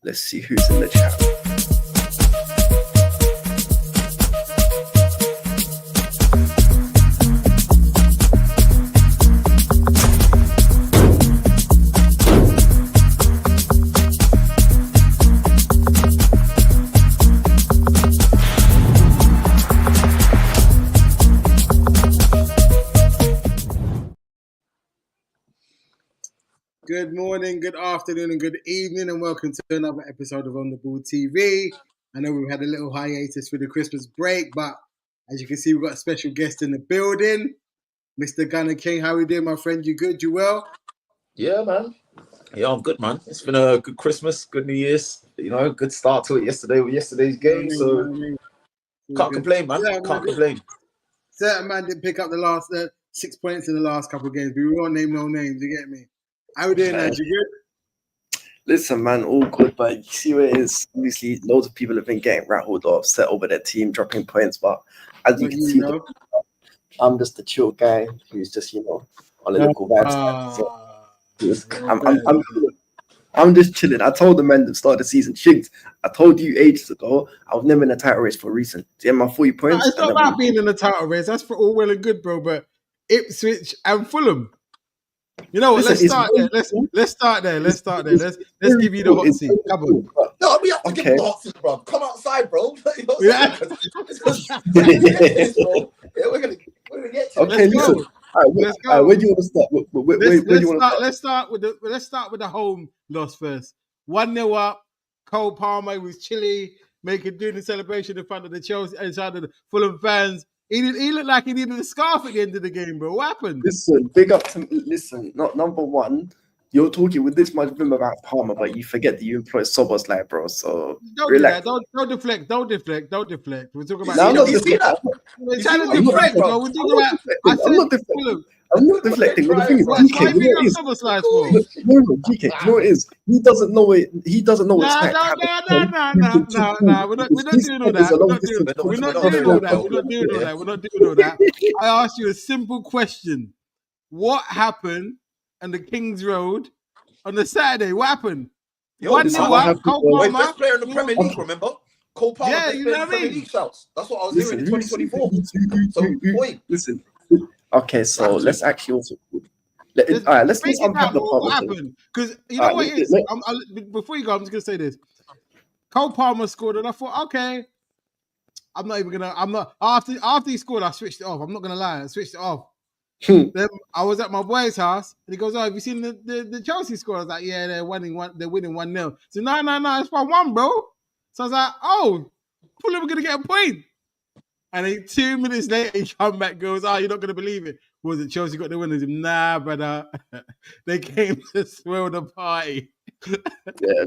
Let's see who's in the chat. Good morning, good afternoon, and good evening, and welcome to another episode of On The Ball TV. I know we've had a little hiatus for the Christmas break, but as you can see, we've got a special guest in the building, Mr. Gunner King. How are you doing, my friend? You good? You well? Yeah, man. Yeah, I'm good, man. It's been a good Christmas, good New Year's. You know, good start to it yesterday with yesterday's game. So can't complain, man. Yeah, Can't complain. Certain man didn't pick up the last 6 points in the last couple of games, but we won't name no names. You get me? How we doing, Naz? You good? Listen, man, all good, but you see where it is. Obviously, loads of people have been getting rattled or upset over their team dropping points, but as you can see, I'm just a chill guy who's just, on a little vibe. I'm just chilling. I told the men at the start of the season, Shigs, I told you ages ago, I was never in a title race for a reason. To get my 40 points. It's not about being in the title race. That's for all well and good, bro. But Ipswich and Fulham. You know what? Let's start there. Let's start there. Let's give you the hot seat. Come on. No, we have to give the hot seat, bro. Come outside, bro. Yeah. We're gonna get to it. Okay, listen. Let's go. Where do you want to start? Where do you want to start? Let's start with the home loss first. 1-0 up. Cole Palmer was chilly, doing the celebration in front of the Chelsea inside of the Fulham fans. He looked like he needed a scarf at the end of the game, bro. What happened? Listen, big up to not number one. You're talking with this much vim about Palmer, but you forget that you employ Sobos, like, bro. So don't relax. Do that. Don't deflect. We're talking about. No, I'm not deflecting. We're trying to deflect, bro. We're talking about. I'm not deflecting. But the thing is, GK, you know what it is? No, GK, you know what it is? He doesn't know it. He doesn't know it's like. No. We're not doing all that. We're not doing all that. I asked you a simple question. What happened on the King's Road on the Saturday? What happened? 1-0 up. Cole Palmer. Best player in the Premier League, remember? Cole Palmer, yeah, best player in the Premier League shouts. That's what I was hearing in 2024. Listen. Okay, so let's actually also let's unpack the what happened, because you know what it is. Before you go, I'm just gonna say this. Cole Palmer scored, and I thought, okay, after he scored, I switched it off. I'm not gonna lie, I switched it off. Then I was at my boy's house, and he goes, "Oh, have you seen the Chelsea score?" I was like, "Yeah, they're winning 1-0." So no, it's 1-1, bro. So I was like, "Oh, Fulham are gonna get a point." And then 2 minutes later, he come back, goes, "Oh, you're not gonna believe it. Was it Chelsea got the winners?" Nah, brother. They came to swell the party. Yeah.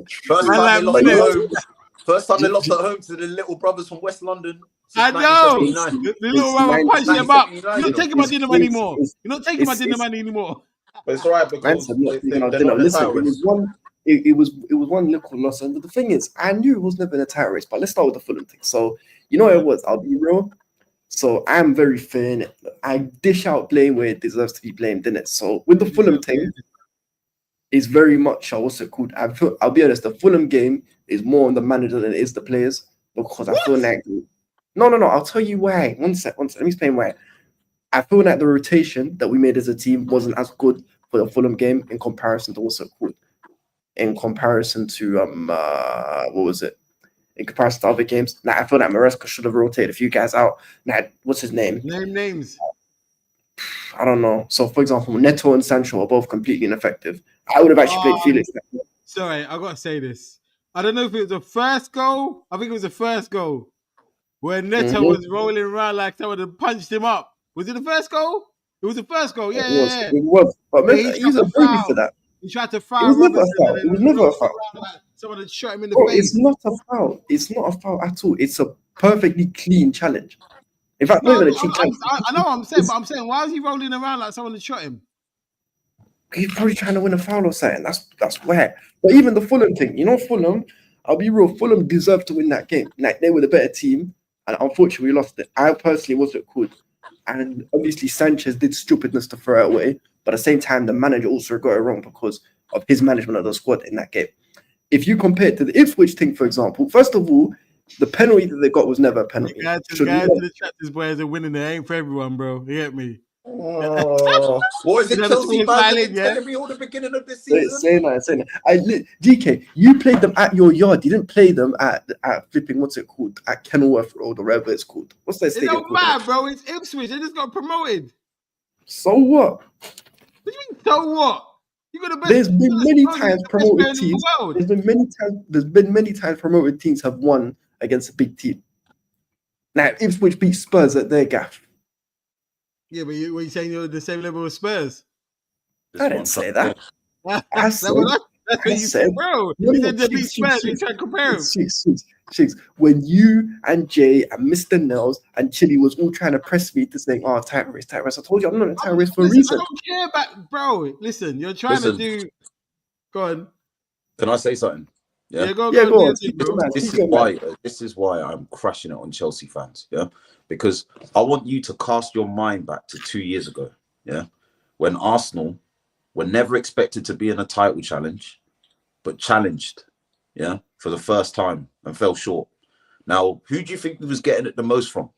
First time they lost at home to the little brothers from West London. I know. The little brother punching them up. You're not taking my dinner money anymore. You're not taking my dinner money anymore. But it's all right because it was one little loss. And the thing is, I knew it was never in a title race, but let's start with the Fulham thing. So, you know what it was? I'll be real. So I'm very fair in it. I dish out blame where it deserves to be blamed, didn't it? So with the Fulham thing, it's very much what's it called? I'll be honest, the Fulham game is more on the manager than it is the players, because I feel like no, I'll tell you why. One sec. Let me explain why. I feel like the rotation that we made as a team wasn't as good for the Fulham game in comparison to what's it called? In comparison to what was it? In comparison to other games. Now I feel like Maresca should have rotated a few guys out. Now, what's his name? Name names. I don't know. So for example, Neto and Sancho are both completely ineffective. I would have actually played Felix. Sorry, I gotta say this. I don't know if it was the first goal. I think it was the first goal where Neto was rolling around like someone had punched him up. Was it the first goal? It was the first goal. Yeah. It was. But he's a baby for that. He tried to foul. It was never a foul. Someone had shot him in the face. It's not a foul. It's not a foul at all. It's a perfectly clean challenge. In fact, not even a clean challenge. I know what I'm saying, but I'm saying, why is he rolling around like someone had shot him? He's probably trying to win a foul or something. That's where. But even the Fulham thing, Fulham, I'll be real, Fulham deserved to win that game. Like, they were the better team, and unfortunately we lost it. I personally wasn't good. And obviously Sanchez did stupidness to throw it away, but at the same time, the manager also got it wrong because of his management of the squad in that game. if you compare it to the Ipswich thing, for example, first of all, the penalty that they got was never a penalty. Guys to the Tractors boys are winning. It ain't for everyone, bro. You get me? Oh, what is it, Chelsea fans have been telling me all the beginning of this season? Say that. GK, you played them at your yard. You didn't play them at flipping, what's it called? At Kenilworth Road or whatever it's called. What's that It stadium don't called? matter, bro. It's Ipswich. They just got promoted. So what? What do you mean, so what? You got the best. There's been many times promoted teams. There's been many times promoted teams have won against a big team. Now, Ipswich beat Spurs at their gaff. Yeah, but were you saying you're the same level as Spurs? I didn't say that. I said, that's what you said, bro. You said they beat Spurs. You tried to compare them. Chicks. When you and Jay and Mr. Nels and Chili was all trying to press me to say, "Oh, tight race." I told you I'm not a tight race for a reason. I don't care about, bro. Listen, you're trying to do. Go on. Can I say something? Yeah, go on. This is why I'm crashing it on Chelsea fans. Yeah, because I want you to cast your mind back to 2 years ago. Yeah, when Arsenal were never expected to be in a title challenge, but challenged. Yeah, for the first time and fell short. Now, who do you think was getting it the most from?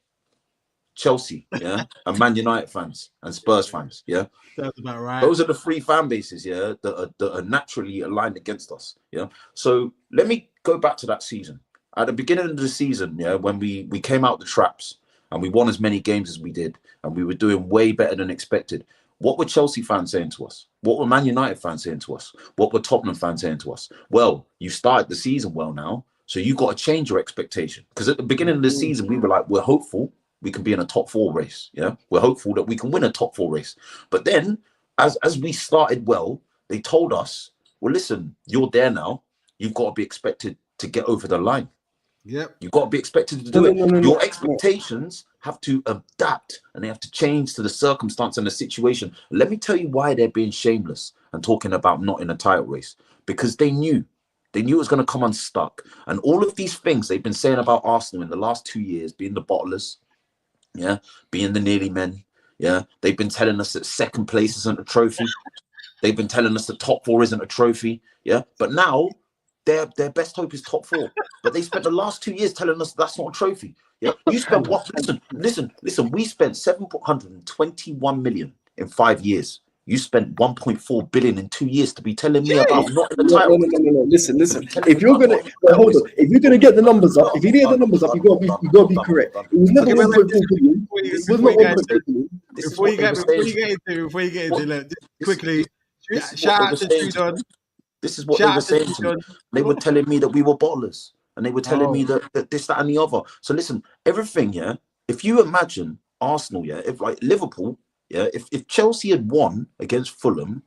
Chelsea, yeah, and Man United fans and Spurs fans, yeah. That's about right. Those are the three fan bases, yeah, that are naturally aligned against us, yeah. So let me go back to that season. At the beginning of the season, yeah, when we came out the traps and we won as many games as we did, and we were doing way better than expected. What were Chelsea fans saying to us? What were Man United fans saying to us? What were Tottenham fans saying to us? Well, you started the season well now, so you got to change your expectation. Because at the beginning of the season, we were like, we're hopeful we can be in a top 4 race. Yeah, we're hopeful that we can win a top 4 race. But then, as we started well, they told us, well, listen, you're there now. You've got to be expected to get over the line. Yep. You've got to be expected to do it. Your expectations have to adapt and they have to change to the circumstance and the situation. Let me tell you why they're being shameless and talking about not in a title race. Because they knew it was going to come unstuck. And all of these things they've been saying about Arsenal in the last 2 years, being the bottlers, yeah, being the nearly men, yeah, they've been telling us that second place isn't a trophy. They've been telling us the top 4 isn't a trophy, yeah. But now their best hope is top 4. But they spent the last 2 years telling us that's not a trophy. Yeah, you spent what? Listen. We spent 721 million in 5 years. You spent 1.4 billion in 2 years to be telling me about not in the title. No. Listen. If you're gonna hold on, if you're gonna get the numbers up, you gotta be correct. It was never 1.4 billion. It was not 1.4 billion. Before you get into it, quickly, shout out to Trudon. This is what they were saying to me. They were telling me that we were bottlers. And they were telling me that this, that, and the other. So listen, everything, yeah. If you imagine Arsenal, yeah, if like Liverpool, yeah, if Chelsea had won against Fulham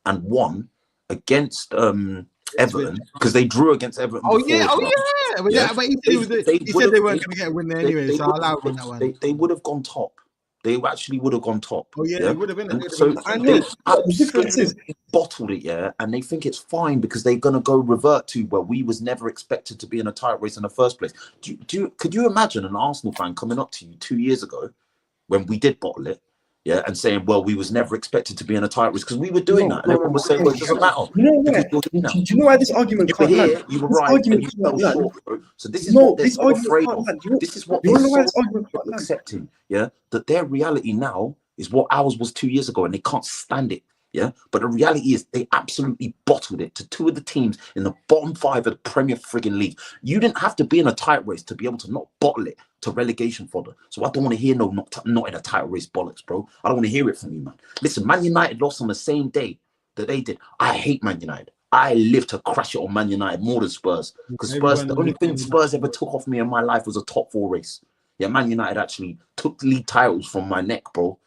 and won against Everton, because they drew against Everton. But he said they weren't going to get a win there anyway, so I'll allow him on that one. They would have gone top. They actually would have gone top. Oh yeah, they would have been. So they absolutely bottled it, yeah, and they think it's fine because they're gonna go revert to where we was never expected to be in a title race in the first place. Could you imagine an Arsenal fan coming up to you 2 years ago when we did bottle it, yeah, and saying, well, we was never expected to be in a title race because we were doing that, and everyone was saying, well, it doesn't matter. Do you know why this argument can't land? You were right, and you fell short, bro. So this is what they're so afraid of. This is what they're so accepting, yeah, that their reality now is what ours was 2 years ago, and they can't stand it, yeah. But the reality is they absolutely bottled it to 2 of the teams in the bottom 5 of the Premier frigging League. You didn't have to be in a title race to be able to not bottle it to relegation fodder. So I don't want to hear not in a title race bollocks, bro. I don't want to hear it from you, man. Listen, Man United lost on the same day that they did. I hate Man United. I live to crash it on Man United more than Spurs. Because Spurs, the only thing Spurs ever took off me in my life was a top 4 race. Yeah, Man United actually took league titles from my neck, bro.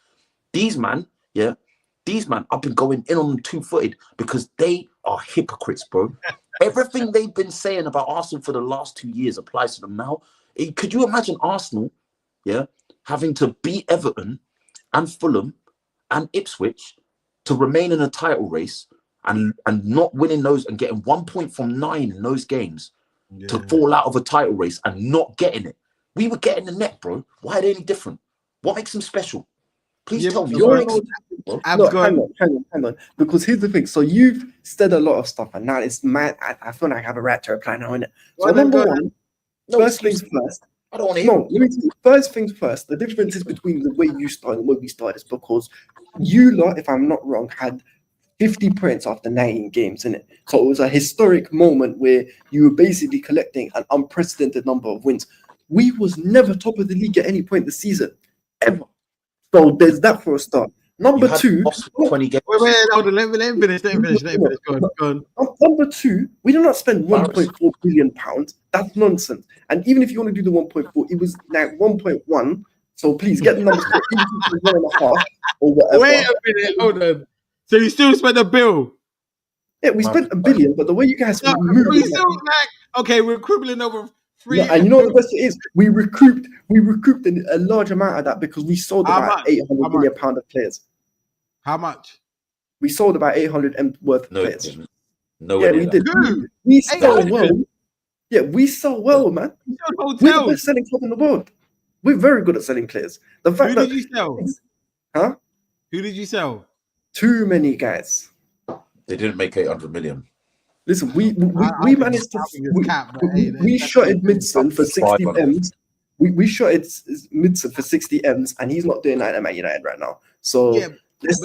These man, I've been going in on them 2-footed because they are hypocrites, bro. Everything they've been saying about Arsenal for the last 2 years applies to them now. Could you imagine Arsenal, yeah, having to beat Everton and Fulham and Ipswich to remain in a title race and not winning those and getting 1 point from 9 in those games to fall out of a title race and not getting it? We were getting the net, bro. Why are they any different? What makes them special? Please tell me. No, hang on. Because here's the thing. So you've said a lot of stuff, and now it's mad. I feel like I have a right to reply now, innit? So number one, first things first. I don't want to hear. No, let me tell you, first things first. The difference is between the way you started and the way we started is because you lot, if I'm not wrong, had 50 points after 19 games, innit? So it was a historic moment where you were basically collecting an unprecedented number of wins. We was never top of the league at any point this season, ever. So there's that for a start. Number two, 20 games. Wait, hold on, let me finish. Go on. Number two, we did not spend 1.4 billion pounds. That's nonsense. And even if you want to do the 1.4, it was like 1.1. So please get the numbers for 1.5 or whatever. Wait a minute, hold on. So you still spent a bill? Yeah, we spent $1 billion, but the way you guys moved, we still okay, we're quibbling over free. No, and you know what the best is? We recouped a large amount of that because we sold about 800 million pound of players. How much? We sold about 800 M worth of players. No, yeah, we did. We sold well. Yeah, we sold well, man. We're the best selling club in the world. We're very good at selling players. The fact Who did you sell? Huh? Who did you sell? Too many guys. They didn't make 800 million. Listen, we managed to we shotted Midson for 60 M's. We shotted Midson for 60 M's, and he's not doing that at Man United right now. So yeah, let's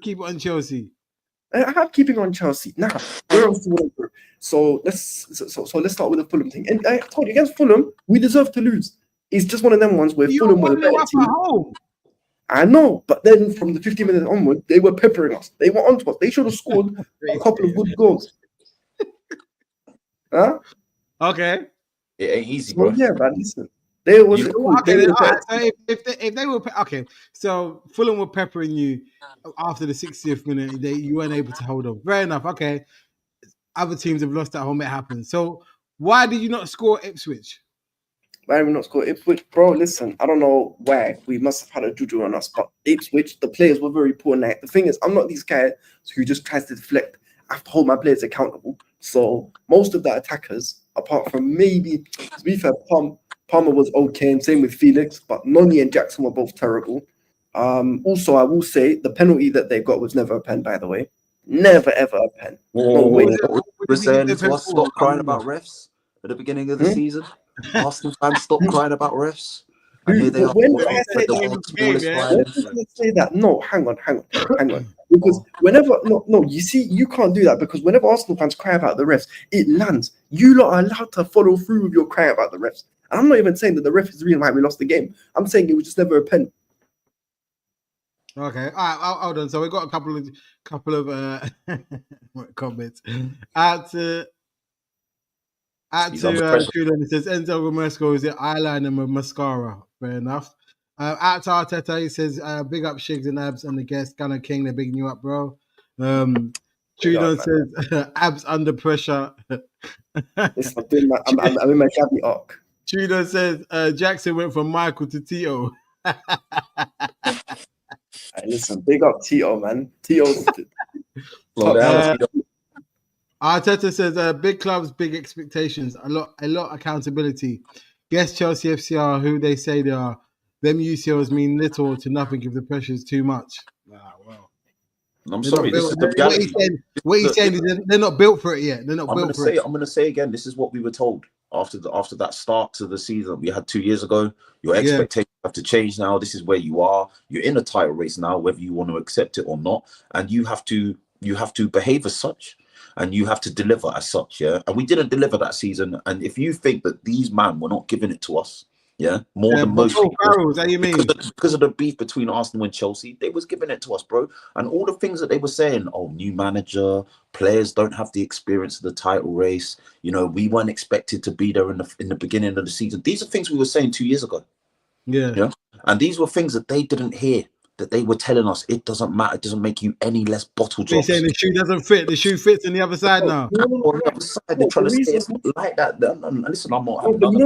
keep it on Chelsea. I'm keeping on Chelsea now. Where else do we want to go? So let's start with the Fulham thing. And I told you against Fulham, we deserve to lose. It's just one of them ones where Fulham were the better team. I know, but then from the 50 minutes onward, they were peppering us. They were onto us. They should have scored a couple of good goals. Huh? Okay. It ain't easy, bro. Well, yeah, but listen. They was okay. So if they were okay, so Fulham were peppering you after the 60th minute. You weren't able to hold on. Fair enough. Okay. Other teams have lost at home. It happens. So why did you not score Ipswich? Why did we not score Ipswich? Bro, listen, I don't know why. We must have had a juju on us, but Ipswich, the players were very poor night. The thing is, I'm not these guys who just tries to deflect. I have to hold my players accountable. So most of the attackers, apart from maybe, to be fair, Palmer was okay, and same with Felix, but Noni and Jackson were both terrible. Also, I will say the penalty that they got was never a pen, by the way. Never, ever a pen. No way. We're saying this was stop crying about refs at the beginning of the season. Arsenal fans stop crying about refs. And here they are. When did I say that? No, hang on. Because whenever, you see, you can't do that because whenever Arsenal fans cry about the refs, it lands. You lot are allowed to follow through with your cry about the refs. And I'm not even saying that the ref is the reason why we lost the game. I'm saying it was just never a pen. Okay, all right, hold on. So we got a couple of comments. Out to it says Enzo Romesco is it eyeliner and mascara. Fair enough. Out to Arteta, he says big up Shigs and Abs and the guest Gunner King. They're bigging you up, bro. Trudon says Abs under pressure. I'm in my Gabby arc. Trudon says Jackson went from Michael to Tito. Hey, listen, big up Tito, man. Tito's Arteta says big clubs, big expectations, a lot accountability. Guess Chelsea FC are who they say they are. Them UCLs mean little to nothing if the pressure is too much. Well. I'm sorry, this is the reality. What he's saying is they're not built for it yet. They're not built for it. I'm going to say again, this is what we were told after that start to the season we had 2 years ago. Your expectations have to change now. This is where you are. You're in a title race now, whether you want to accept it or not, and you have to behave as such, and you have to deliver as such. Yeah, and we didn't deliver that season. And if you think that these men were not giving it to us, more than most people, because of the beef between Arsenal and Chelsea, they was giving it to us, bro. And all the things that they were saying, new manager, players don't have the experience of the title race. We weren't expected to be there in the beginning of the season. These are things we were saying 2 years ago. Yeah. And these were things that they didn't hear, that they were telling us it doesn't matter, it doesn't make you any less bottle drops. They're saying the shoe doesn't fit, the shoe fits on the other side now. On the other side, they're trying to say it's not like that. Listen, I'm not having do you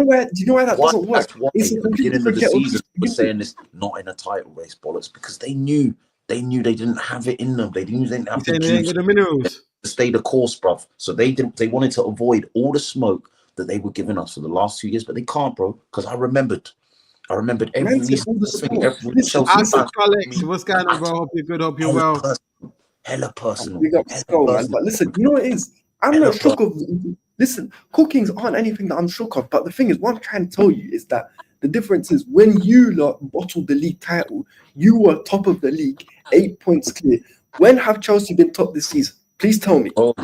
know why that doesn't work? It's a beginning of the season we're saying this not in a title race, bollocks, because they knew they didn't have it in them. They knew they didn't have the juice, the minerals to stay the course, bruv. So they wanted to avoid all the smoke that they were giving us for the last 2 years, but they can't, bro, because I remembered I remembered every Man said all the thing. score. Every Listen, Chelsea fan. Alex, what's going on, bro? Hope you're good. Hope you're well. Hella personal. Big up Skull, man. But listen, you know what it is? I'm not shook of. Listen, cookings aren't anything that I'm shook of. But the thing is, what I'm trying to tell you is that the difference is when you lot bottled the league title, you were top of the league, 8 points clear. When have Chelsea been top this season? Please tell me. Oh,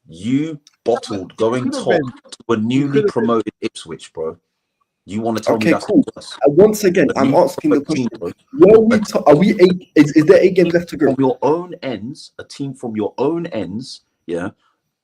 you bottled going top to a newly promoted Ipswich, bro. You want to tell me that's cool. Once again, I'm asking the question: are we 8? Is there 8 games left to go? From your own ends, a team from your own ends, yeah.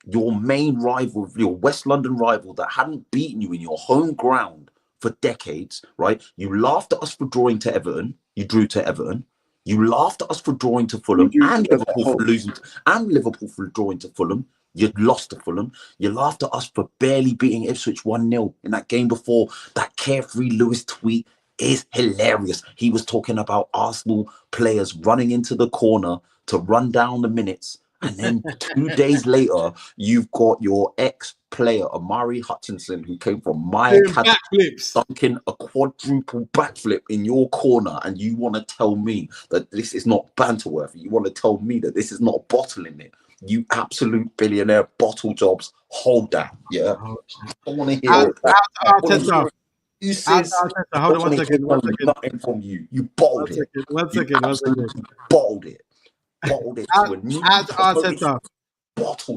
Your main rival, your West London rival that hadn't beaten you in your home ground for decades, right? You laughed at us for drawing to Everton. You drew to Everton. You laughed at us for drawing to Fulham and Liverpool for losing, and Liverpool for drawing to Fulham. You lost to Fulham. You laughed at us for barely beating Ipswich 1-0 in that game before. That carefree Lewis tweet is hilarious. He was talking about Arsenal players running into the corner to run down the minutes. And then 2 days later, you've got your ex-player, Amari Hutchinson, who came from my academy, dunking a quadruple backflip in your corner. And you want to tell me that this is not banter worthy. You want to tell me that this is not bottling it. You absolute billionaire bottle jobs. Hold that. Yeah. I don't want to hear that. You said, hold on 1 second. 1 second. Nothing from you. You bottled it. 1 second. 1 second. Bottled it. Bottled it to a new Arteta.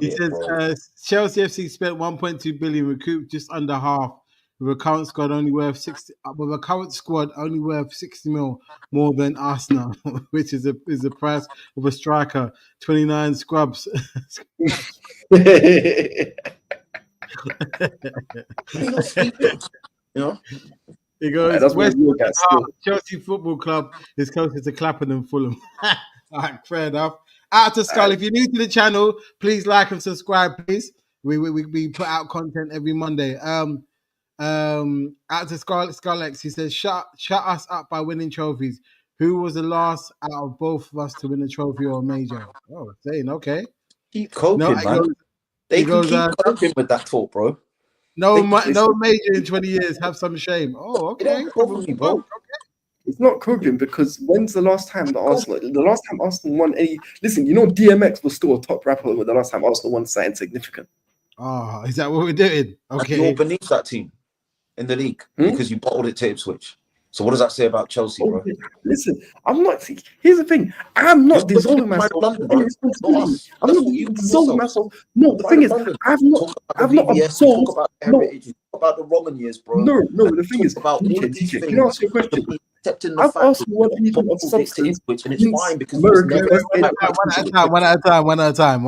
He says Chelsea FC spent 1.2 billion, recouped just under half, with a current squad only worth 60. With a current squad only worth 60 mil more than Arsenal, which is the price of a striker. 29 scrubs. He goes, Chelsea Football Club is closer to Clapham than Fulham. All right, fair enough. Out to Skull. If you're new to the channel, please like and subscribe, please. We put out content every Monday. Out to Scarlex, he says, shut us up by winning trophies. Who was the last out of both of us to win a trophy or a major? Oh, saying okay. Keep coping, man. They can keep coping with that talk, bro. No major in 20 years. Have some shame. Oh, okay. Bro. It's not coping because when's the last time Arsenal won any? Listen, you know DMX was still a top rapper with the last time Arsenal won something significant. Oh, is that what we're doing? Okay, you're beneath that team in the league because you bottled it to Ipswich. So what does that say about Chelsea, bro? Listen, I'm not. Here's the thing. I'm not dissolving myself. I'm not dissolving myself. No, the thing is, I've not absolved. About the Roman years, bro. No. The thing is, about DJ, can I ask you a question? I've asked you what anything of substance, and it's fine because one at a time. Sound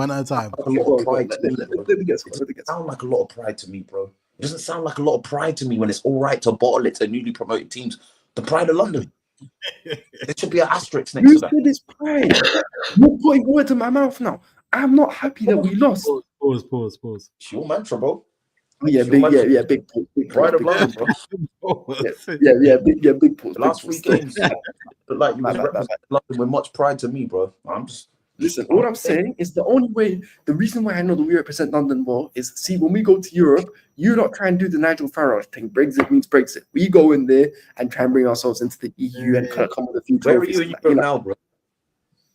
like a lot of pride to me, bro. It doesn't sound like a lot of pride to me when it's all right to bottle it to newly promoted teams. The pride of London. There should be an asterisk next to that. Who said it's pride? You're putting words in my mouth now. I'm not happy that we lost. Pause. It's your mantra, bro. Oh, yeah, big pause. Pride of London, bro. Big pause. Last 3 games, but like you was representing London with much pride to me, bro. I'm just. Listen, all I'm saying is the reason why I know that we represent London well is, see, when we go to Europe, you don't try and do the Nigel Farage thing. Brexit means Brexit. We go in there and try and bring ourselves into the EU and kind of come with a few trophies. Where are you in Europe now, bro?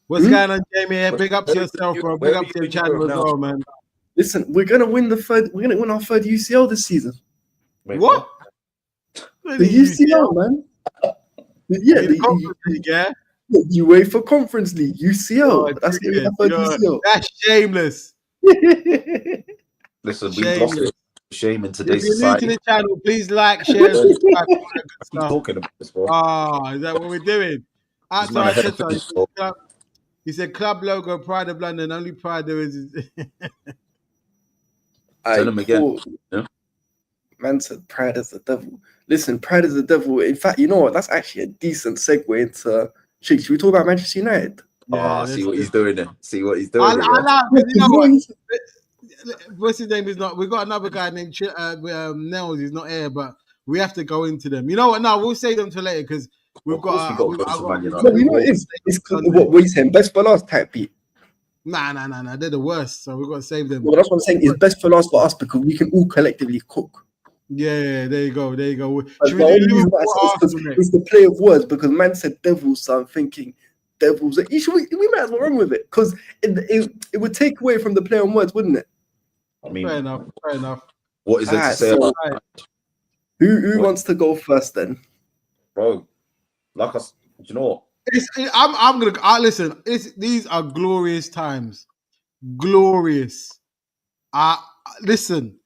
What's going on, Jamie? Big up to yourself, bro. Big up to your channel as well, man. Listen, we're gonna win our third UCL this season. Wait, what? The UCL, man. The UEFA Conference League, UCL. Oh, that's the UCL. That's shameless. Listen, we've lost it. Shame in today's society. If you're new to the channel, please like, share, and subscribe. Keep talking about this, bro. Oh, is that what we're doing? He said, club logo, Pride of London. Only pride there is. Tell him again. Man said pride is the devil. Listen, pride is the devil. In fact, you know what? That's actually a decent segue into. Should we talk about Manchester United? Yeah, see what he's doing there. What's his name? Is not. We've got another guy named Nels. He's not here, but we have to go into them. You know what? No, we'll save them till later because we've got. No, you know what it is? It's what were you saying? Best for last type beat. Nah. They're the worst, so we've got to save them. Well, that's what I'm saying. It's best for last for us because we can all collectively cook. Yeah, there you go. But Should we the do only reason Liverpool why I or said Arsenal next? it's the play of words because man said devils, so I'm thinking devils. We might as well run with it because it would take away from the play on words, wouldn't it? I mean, Fair enough. What is there to say so about who wants to go first then? bro? Like do you know what? I'm gonna listen. These are glorious times. Glorious. Listen.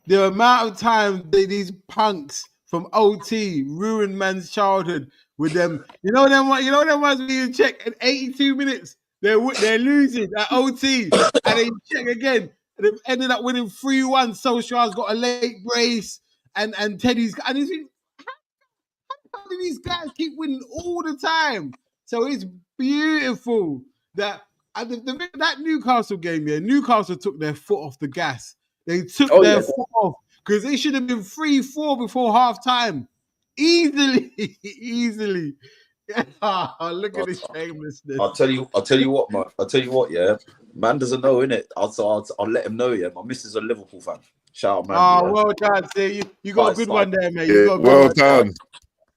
The amount of time these punks from OT ruined man's childhood with them. You know them ones when you check at 82 minutes. They're losing at OT and they check again. And they've ended up winning 3-1. Solskjaer's got a late brace and Teddy's and how do these guys keep winning all the time? So it's beautiful that that Newcastle game, Newcastle took their foot off the gas. They took their foot off because they should have been 3-4 before half time. Easily. Look at this shamelessness. I'll tell you what, man. I'll tell you what, yeah. Man doesn't know, innit? I'll let him know, yeah. My missus is a Liverpool fan. Shout out, man. Oh, well done. See, you got a good one there, mate. You got a good well one done.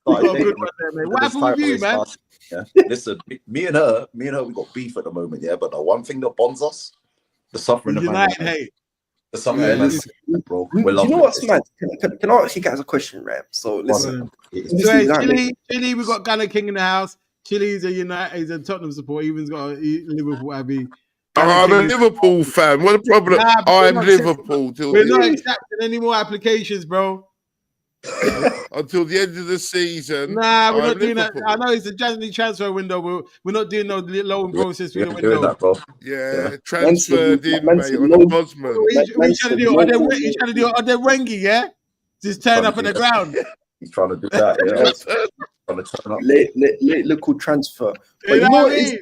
You got a good one there, mate. What happened with you, man? Yeah. Listen, me and her, we got beef at the moment, yeah. But the one thing that bonds us, the suffering of United hate. The suffering of Man United, bro. Do you know what's mad? Can I ask you guys a question, right? So listen. Chile, we got Gunner King in the house. Chile's he's a Tottenham supporter. Even's got a Liverpool Abbey. I'm a Liverpool fan. What a problem. I'm Liverpool. We're not accepting any more applications, bro. Until the end of the season. Nah, we're not doing that. I know it's a January transfer window, but we're not doing no loan process through the window. That, bro. Yeah, transferred in, mate, on the Bosman. We trying to do Odewengi, yeah? Just turn up on the ground. He's trying to do that, yeah. Late local transfer. But you know what it is?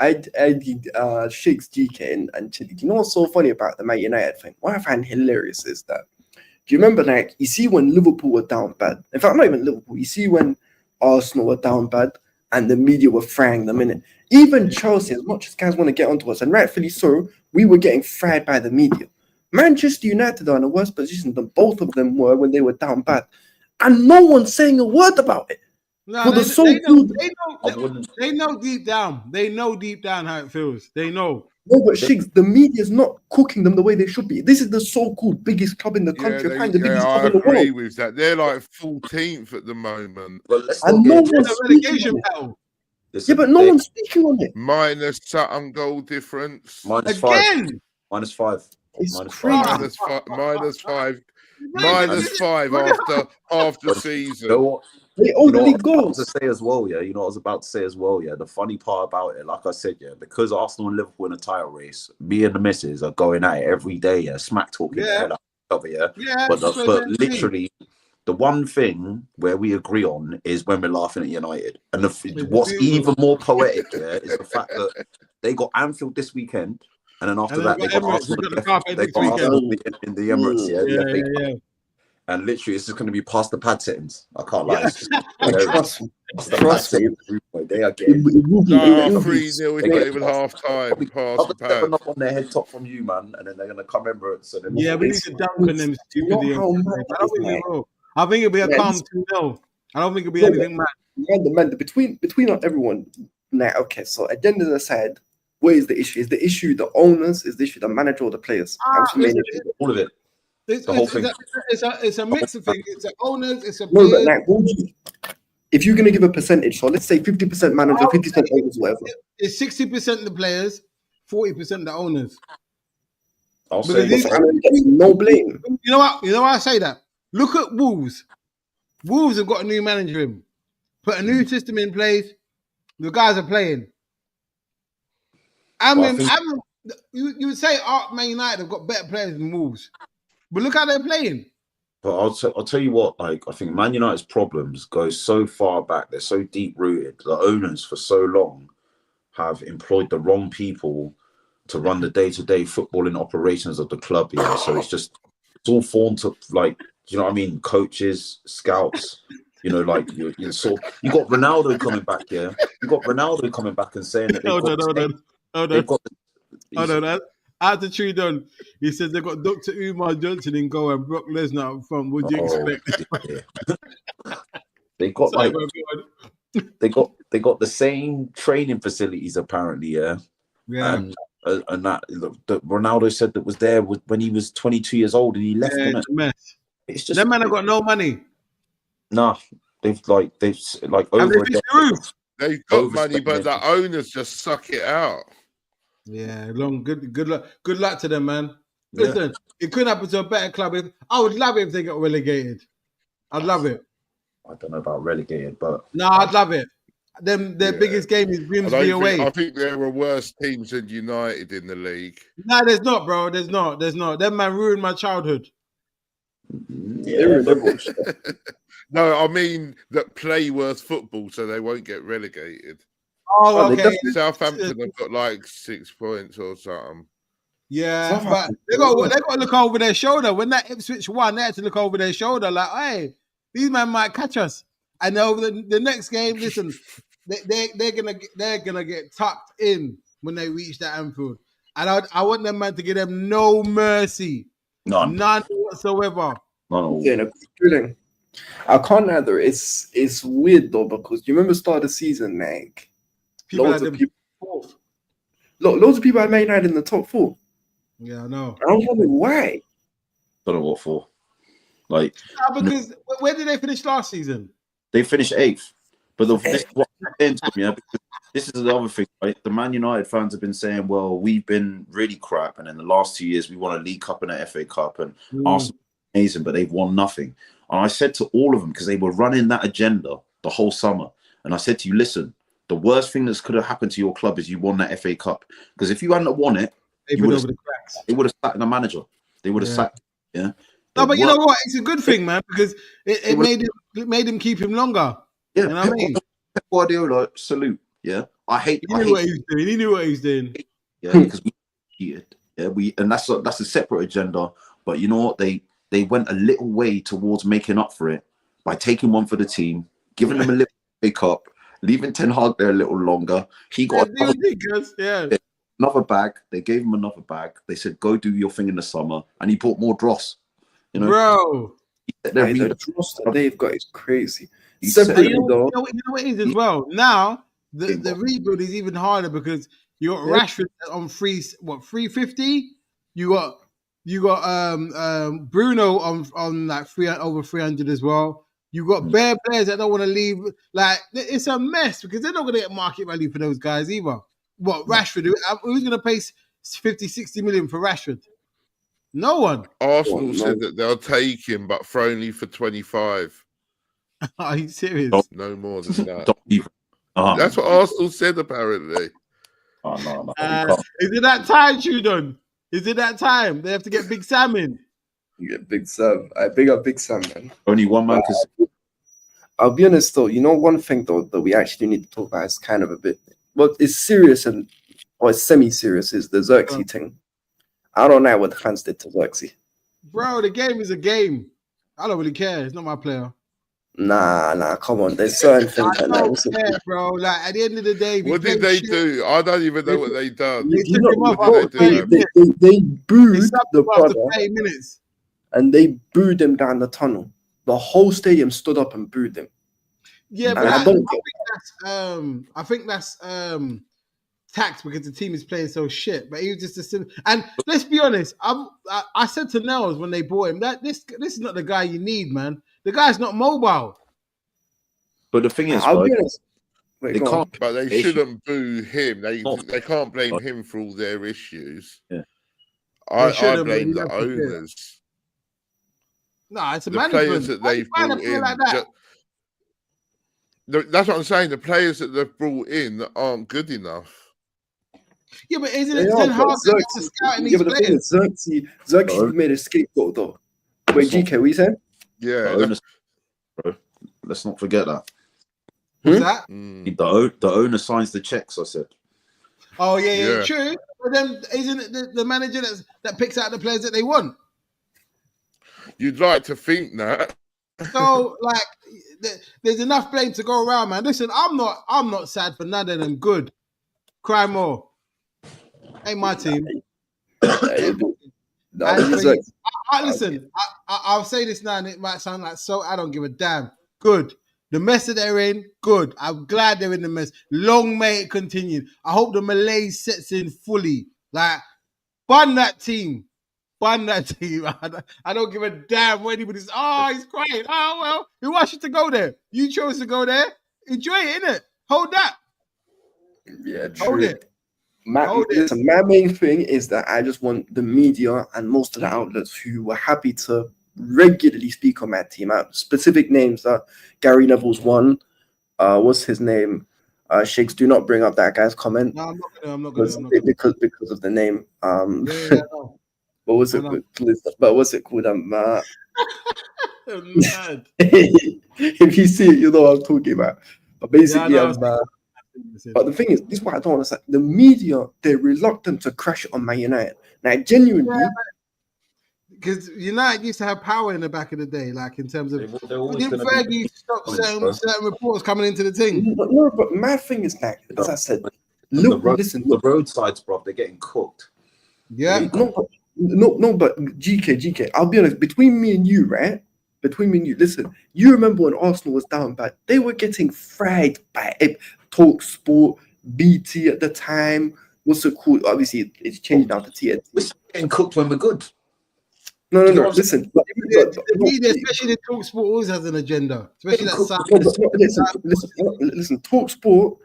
I did Shakes, GK, and Chile. Do you know what's so funny about the Man United thing? What I find hilarious is that do you remember, like, you see when Liverpool were down bad? In fact, not even Liverpool. You see when Arsenal were down bad and the media were frying them in it. Even Chelsea, as much as guys want to get onto us, and rightfully so, we were getting fried by the media. Manchester United are in a worse position than both of them were when they were down bad. And no one's saying a word about it. No, they know deep down. They know deep down how it feels. They know. No, but Shigs, the media's not cooking them the way they should be. This is the so-called biggest club in the country. I agree with that. They're like 14th at the moment. Well, and no one's relegation battle. Yeah, but no one's speaking on it. Minus Sutton goal difference. Minus again. Minus 5. It's minus 5. Minus 5 after the season. They only goals. To say as well, yeah. You know what I was about to say as well, yeah. The funny part about it, like I said, yeah, because Arsenal and Liverpool in a title race, me and the missus are going at it every day, yeah, smack talking the hell out of it, yeah. But literally, the one thing where we agree on is when we're laughing at United. And what's even more poetic, yeah, is the fact that they got Anfield this weekend, and then after that, they got Arsenal in the Emirates, yeah. And literally, it's just going to be past the pad settings. I can't lie. Trust me. They are getting 3-0 in even half time. Past the pad. Up on their head top from you, man. And then they're going to come Emirates. And then we need to dunk on them stupidly. I think it'll be a calm 2-0. I don't think it'll be anything mad. Between everyone. Now, okay, so agenda aside, where is the issue? Is the issue the owners? Is the issue the manager or the players? All of it. It's a mix of things. It's the owners. It's a no, but like, if you're gonna give a percentage, so let's say 50% manager, 50% owners, whatever. It's 60% the players, 40% the owners. I'll say no blame. You know what? You know why I say that? Look at Wolves. Wolves have got a new manager in, put a new system in place. The guys are playing. You would say Man United have got better players than Wolves. But look how they're playing. But I'll tell you what, like, I think Man United's problems go so far back. They're so deep-rooted. The owners for so long have employed the wrong people to run the day-to-day footballing operations of the club. Yeah? So it's all formed to, like, you know what I mean? Coaches, scouts, you know, like, you got Ronaldo coming back, yeah? You got Ronaldo coming back and saying that Attitude on. He says they got Dr. Umar Johnson in goal and Brock Lesnar up front. What do you expect? They got Sorry, they got the same training facilities apparently, yeah. And that Ronaldo said that was there when he was 22 years old and he left. It's a mess. It's just them man have got no money. Nah, they've over. They've got money, but the owners just suck it out. Yeah, good luck to them, man. Listen, it could happen to a better club. I would love it if they got relegated. I'd love it. I don't know about relegated, but I'd love it. Their biggest game is Grimsby away. I think there were worse teams than United in the league. No, there's not, bro. There's not. Them man ruined my childhood. Yeah. No, I mean that play worse football, so they won't get relegated. Oh, okay. Southampton have got like 6 points or something. Yeah, but they got to look over their shoulder. When that Ipswich won, they had to look over their shoulder like, hey, these men might catch us. And over the next game, listen, they're gonna get tucked in when they reach that Anfield. And I want them man to give them no mercy. None whatsoever. None. I can't either. It's weird though, because you remember start of the season, like loads of people had Man United in the top 4. Yeah, I know. I don't know why. Don't know what for. Like because where did they finish last season? They finished 8th. But this is what I'm saying to them, because this is the other thing, right? The Man United fans have been saying, well, we've been really crap, and in the last 2 years we won a League Cup and an FA Cup, and Arsenal amazing, but they've won nothing. And I said to all of them, because they were running that agenda the whole summer, and I said to you, listen, the worst thing that could have happened to your club is you won that FA Cup. Because if you hadn't won it, they would have sacked the manager. They would have sacked, No, but you know what? It's a good thing, man, because it made him keep him longer. Yeah, you know what I mean? Pep Guardiola, salute. Yeah, He knew what he was doing. Yeah, because we cheated. Yeah, and that's a separate agenda. But you know what? They went a little way towards making up for it by taking one for the team, giving them a little pick up, leaving Ten Hag there a little longer. He got another bag. They gave him another bag. They said, "Go do your thing in the summer," and he bought more dross. You know, bro. The dross that they've got is crazy. You know what it is as well. Now the rebuild is even harder because you got Rashford on 350. You got Bruno on like over 300 as well. You got bare players that don't want to leave. Like it's a mess because they're not going to get market value for those guys either. What Rashford? Who's going to pay 50, 60 million for Rashford? No one. Arsenal said that they'll take him, but for only for 25. Are you serious? No more than that. That's what Arsenal said, apparently. Oh, no. Is it that time, Judon? Is it that time? They have to get Big Sam in. You get Big Sam. I big up Big Sam, man. Only one man. I'll be honest, though. You know, one thing, though, that we actually need to talk about is kind of a bit... Well, it's serious or it's semi-serious is the Xerxes thing. I don't know what the fans did to Xerxes. Bro, the game is a game. I don't really care. It's not my player. Nah, come on. There's certain things I don't care, bro. Like at the end of the day, what did they do? I don't even know what they done. They booed the brother 30 minutes, and they booed him down the tunnel. The whole stadium stood up and booed him. Yeah, but I think that's tax because the team is playing so shit. But he was just and let's be honest. I said to Nels when they bought him that this is not the guy you need, man. The guy's not mobile. But the thing is, they can't. But they shouldn't boo him. They can't blame him for all their issues. Yeah, I blame the owners. No, it's a the management. Players that they've brought in. Like that? That's what I'm saying. The players that they've brought in aren't good enough. Yeah, but isn't it Ten Hag scouting these players? Xerxes made a scapegoat though. Wait, GK, what you saying? Yeah, bro. Let's not forget that. What's that? The owner signs the checks. I said. Oh yeah, true. But then isn't it the manager that picks out the players that they want? You'd like to think that. So like, there's enough blame to go around, man. Listen, I'm not sad for none of them. Good, cry more. Ain't my team. Listen, I'll say this now, and it might sound like so. I don't give a damn. Good. The mess that they're in, good. I'm glad they're in the mess. Long may it continue. I hope the Malaise sets in fully. Like, bun that team. Bun that team. I don't give a damn what anybody's. He's crying. Oh, well, who asked you to go there? You chose to go there. Enjoy it, innit? Hold that. Yeah, true. Hold it. Listen, my main thing is that I just want the media and most of the outlets who were happy to regularly speak on my team out. Specific names that Gary Neville's one. What's his name? Shiggs, do not bring up that guy's comment. No, I'm not gonna. Because of the name. No. What was it? But what's it called? If you see it, you know what I'm talking about. But basically, but the thing is, this is what I don't understand. The media, they're reluctant to crash it on Man United. Now, genuinely, because United used to have power in the back of the day, like in terms of didn't Fergie stop certain reports coming into the team. No, but my thing is that, as I said, the roadsides, bro, they're getting cooked. Yeah. No, but GK, I'll be honest, between me and you, right? Between me and you, listen, you remember when Arsenal was down bad, they were getting fried by Talk Sport, BT at the time. What's it called? Obviously, it's changed now to TNT. We're getting cooked when we're good. No. Listen, the media, especially the Talk Sport, always has an agenda. Especially listen, Talk Sport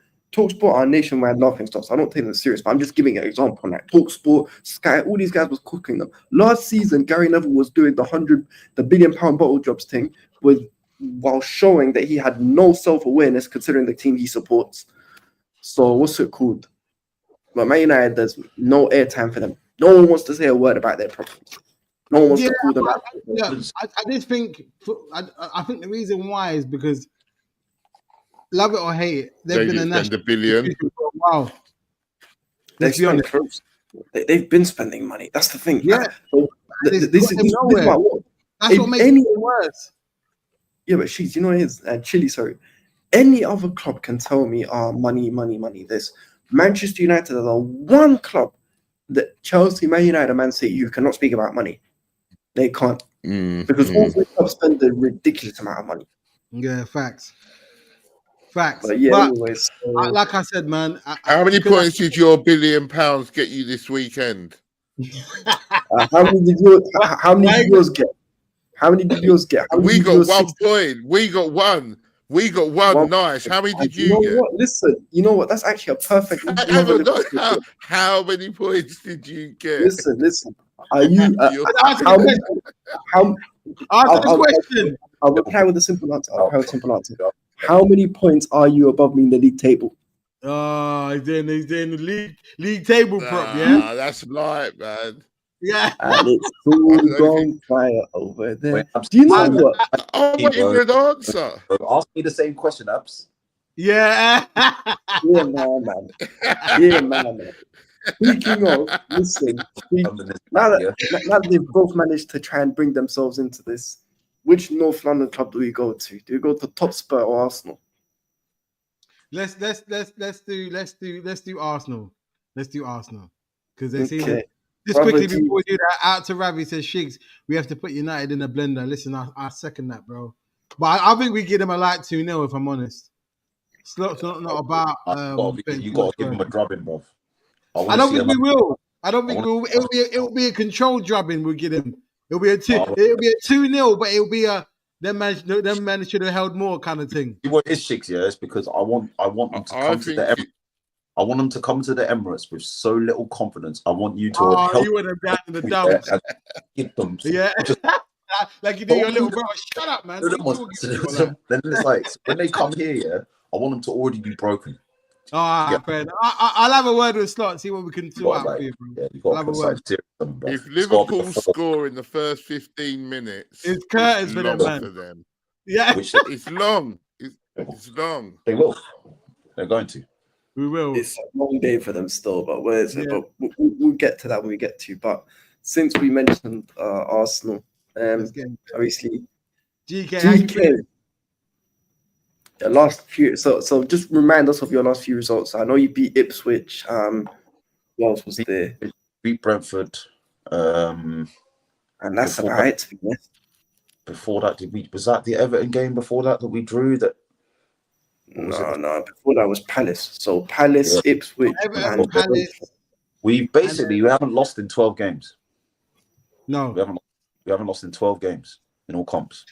are nationwide laughing stocks. I don't take them serious, but I'm just giving an example on that. Talk Sport, Sky, all these guys was cooking them. Last season, Gary Neville was doing the £1 billion bottle jobs thing while showing that he had no self-awareness considering the team he supports. So what's it called? But Man United, there's no airtime for them. No one wants to say a word about their problems. No one wants to call them out. I just think I think the reason why is because, love it or hate it, they've been a national $1 billion for a while. Let's be honest. They've been spending money. That's the thing. Yeah. This is what That's what makes it worse. Yeah, but you know what it is? Chile, sorry. Any other club can tell me, money. This Manchester United are the one club that Chelsea, Man United, and Man City who cannot speak about money. They can't because all three clubs spend a ridiculous amount of money. Yeah, facts. But anyways, like I said, man. How many points did your £1 billion get you this weekend? How many did yours get? How many did yours get? We got 1 point. We got one. Nice. How many did you get? What? Listen, you know what? That's actually a perfect. How many points did you get? Listen. Are you? Answer the question. I'll reply with a simple answer. How many points are you above me in the league table? He's doing the league table prop. Yeah, that's light, man. Yeah, and it's full gone fire over there. Do you know what? I'm waiting for an answer. Ask me the same question, Abs. Yeah. Yeah, man. Speaking of, listen. Now that they've both managed to try and bring themselves into this, which North London club do we go to? Do we go to Tottenham or Arsenal? Let's do Arsenal. Let's do Arsenal because they seem. Just quickly before we do that, out to Ravi says, Shiggs, we have to put United in a blender. Listen, I second that, bro. But I think we give them a light 2-0, if I'm honest. It's not about... you got to give them a drubbing, bro. I don't think we will. I don't think we'll. It'll be a controlled drubbing we'll give them. It'll be a 2-0, but it'll be a... Them man should have held more kind of thing. What is Shiggs, yeah? It's because I want them to come to the Emirates. I want them to come to the Emirates with so little confidence. I want you to help. You want them down in the dumps. Give them. Yeah. Like you do your little brother. Shut up, man. Then it's like when they come here, yeah, I want them to already be broken. Fair. I'll have a word with Slot. See what we can do out for you, bro. Yeah, you got to have a word. If Liverpool score in the first 15 minutes, it's curtains for them. Yeah, it's long. It's long. They will. They're going to. We will. It's a long day for them still, but where is it? But we'll get to that when we get to. But since we mentioned Arsenal, obviously GK, the last few. So just remind us of your last few results. I know you beat Ipswich. What else was there? Beat Brentford. And that's about it, to be honest. Before that, was that the Everton game before that we drew? That no. Before that was Palace. So Palace, Ipswich, Everton, Palace. We haven't lost in 12 games. No, we haven't lost in 12 games in all comps.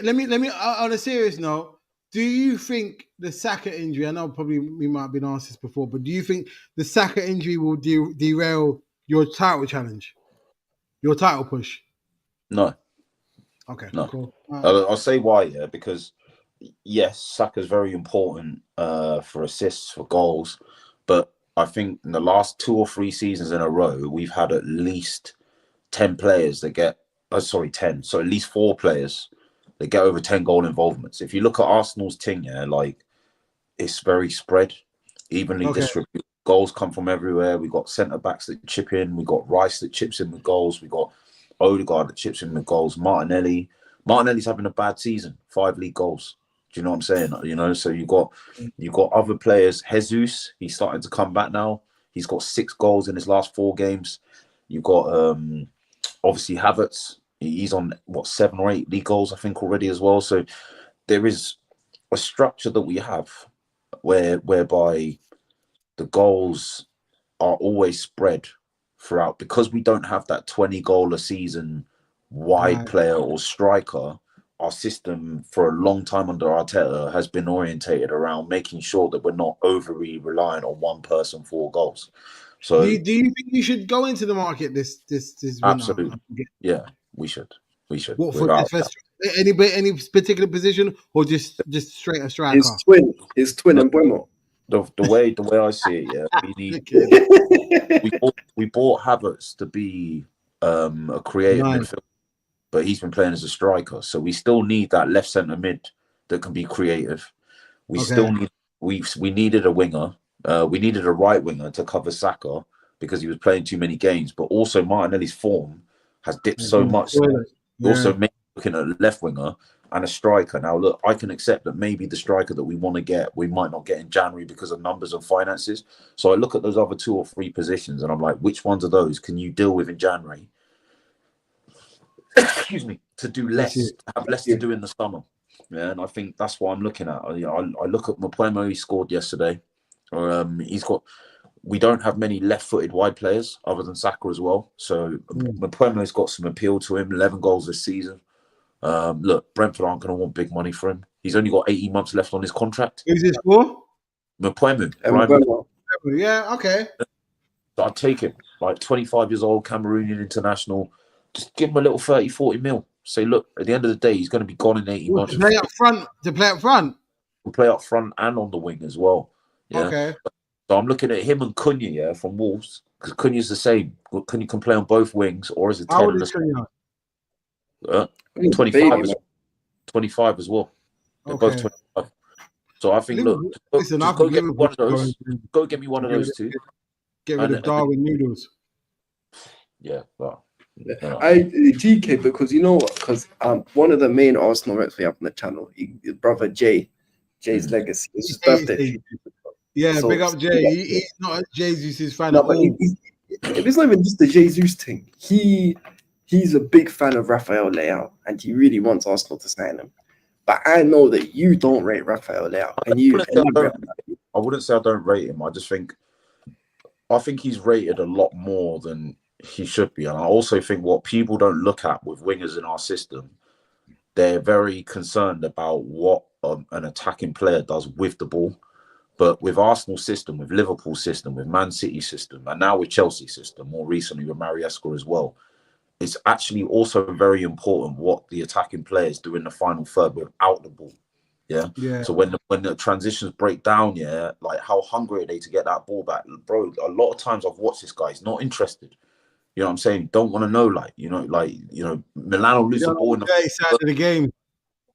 Let me on a serious note. Do you think the Saka injury? I know probably we might have been asked this before, but do you think the Saka injury will derail your title challenge, your title push? No. Okay. No. Cool. I'll say why. Yeah, because yes, Saka's very important for assists, for goals, but I think in the last 2 or 3 seasons in a row, we've had at least 10 players that get. 10. So at least 4 players that get over 10 goal involvements. If you look at Arsenal's team, like it's very spread, evenly distributed. Goals come from everywhere. We got centre backs that chip in. We got Rice that chips in with goals. We got Odegaard that chips in with goals. Martinelli's having a bad season. 5 league goals. Do you know what I'm saying? You know, so you got other players. Jesus, he's starting to come back now. He's got 6 goals in his last 4 games. You've got obviously Havertz. He's on 7 or 8 league goals, I think, already as well. So there is a structure that we have whereby the goals are always spread throughout, because we don't have that 20 goal a season wide player or striker. Our system for a long time under Arteta has been orientated around making sure that we're not overly reliant on one person for goals. So do you think you should go into the market this winter? Absolutely. Yeah, we should. What for? Any particular position, or just straight a striker? His twin and Buemo. The way I see it, we bought Havertz to be a creative midfielder, but he's been playing as a striker. So we still need that left centre mid that can be creative. We still need we needed a winger. We needed a right winger to cover Saka because he was playing too many games. But also Martinelli's form has dipped so much. Also looking at a left winger and a striker. Now, look, I can accept that maybe the striker that we want to get, we might not get in January because of numbers and finances. So I look at those other 2 or 3 positions and I'm like, which ones of those can you deal with in January? Excuse me, to do less, have less to do in the summer. Yeah, and I think that's what I'm looking at. I look at Mpuemo, he scored yesterday. We don't have many left-footed wide players other than Saka as well. So Mpuemo's got some appeal to him, 11 goals this season. Look, Brentford aren't going to want big money for him. He's only got 18 months left on his contract. Who's this for? Mpuemo. Yeah, okay. So I'd take him, like 25 years old, Cameroonian international. Just give him a little 30, 40 mil. Say, look, at the end of the day, he's going to be gone in 18 months. To play up front? To play up front and on the wing as well. Yeah? Okay. So I'm looking at him and Cunha, from Wolves, because Cunha's the same. Cunha can play on both wings, or as a 10. How old is Cunha? 25 as well. They're both 25. So I think, look, go get me one of those. Go get me one of those 2. Get rid of Darwin Noodles. Yeah, well. GK, because you know what? Because one of the main Arsenal reps we have on the channel, his brother Jay's legacy. It's his birthday. Yeah, so, big up Jay. He's not a Jesus fan at all. It's not even just the Jesus thing. He's a big fan of Rafael Leao, and he really wants Arsenal to sign him. But I know that you don't rate Rafael Leao, and I wouldn't say I don't rate him. I think he's rated a lot more than he should be. And I also think what people don't look at with wingers in our system, they're very concerned about what an attacking player does with the ball. But with Arsenal's system, with Liverpool's system, with Man City's system, and now with Chelsea's system, more recently with Mariesca as well, it's actually also very important what the attacking players do in the final third without the ball. Yeah. So when the transitions break down, like how hungry are they to get that ball back? Bro, a lot of times I've watched this guy, he's not interested. You know what I'm saying? Don't want to know, Milan will lose the ball in the side of the game.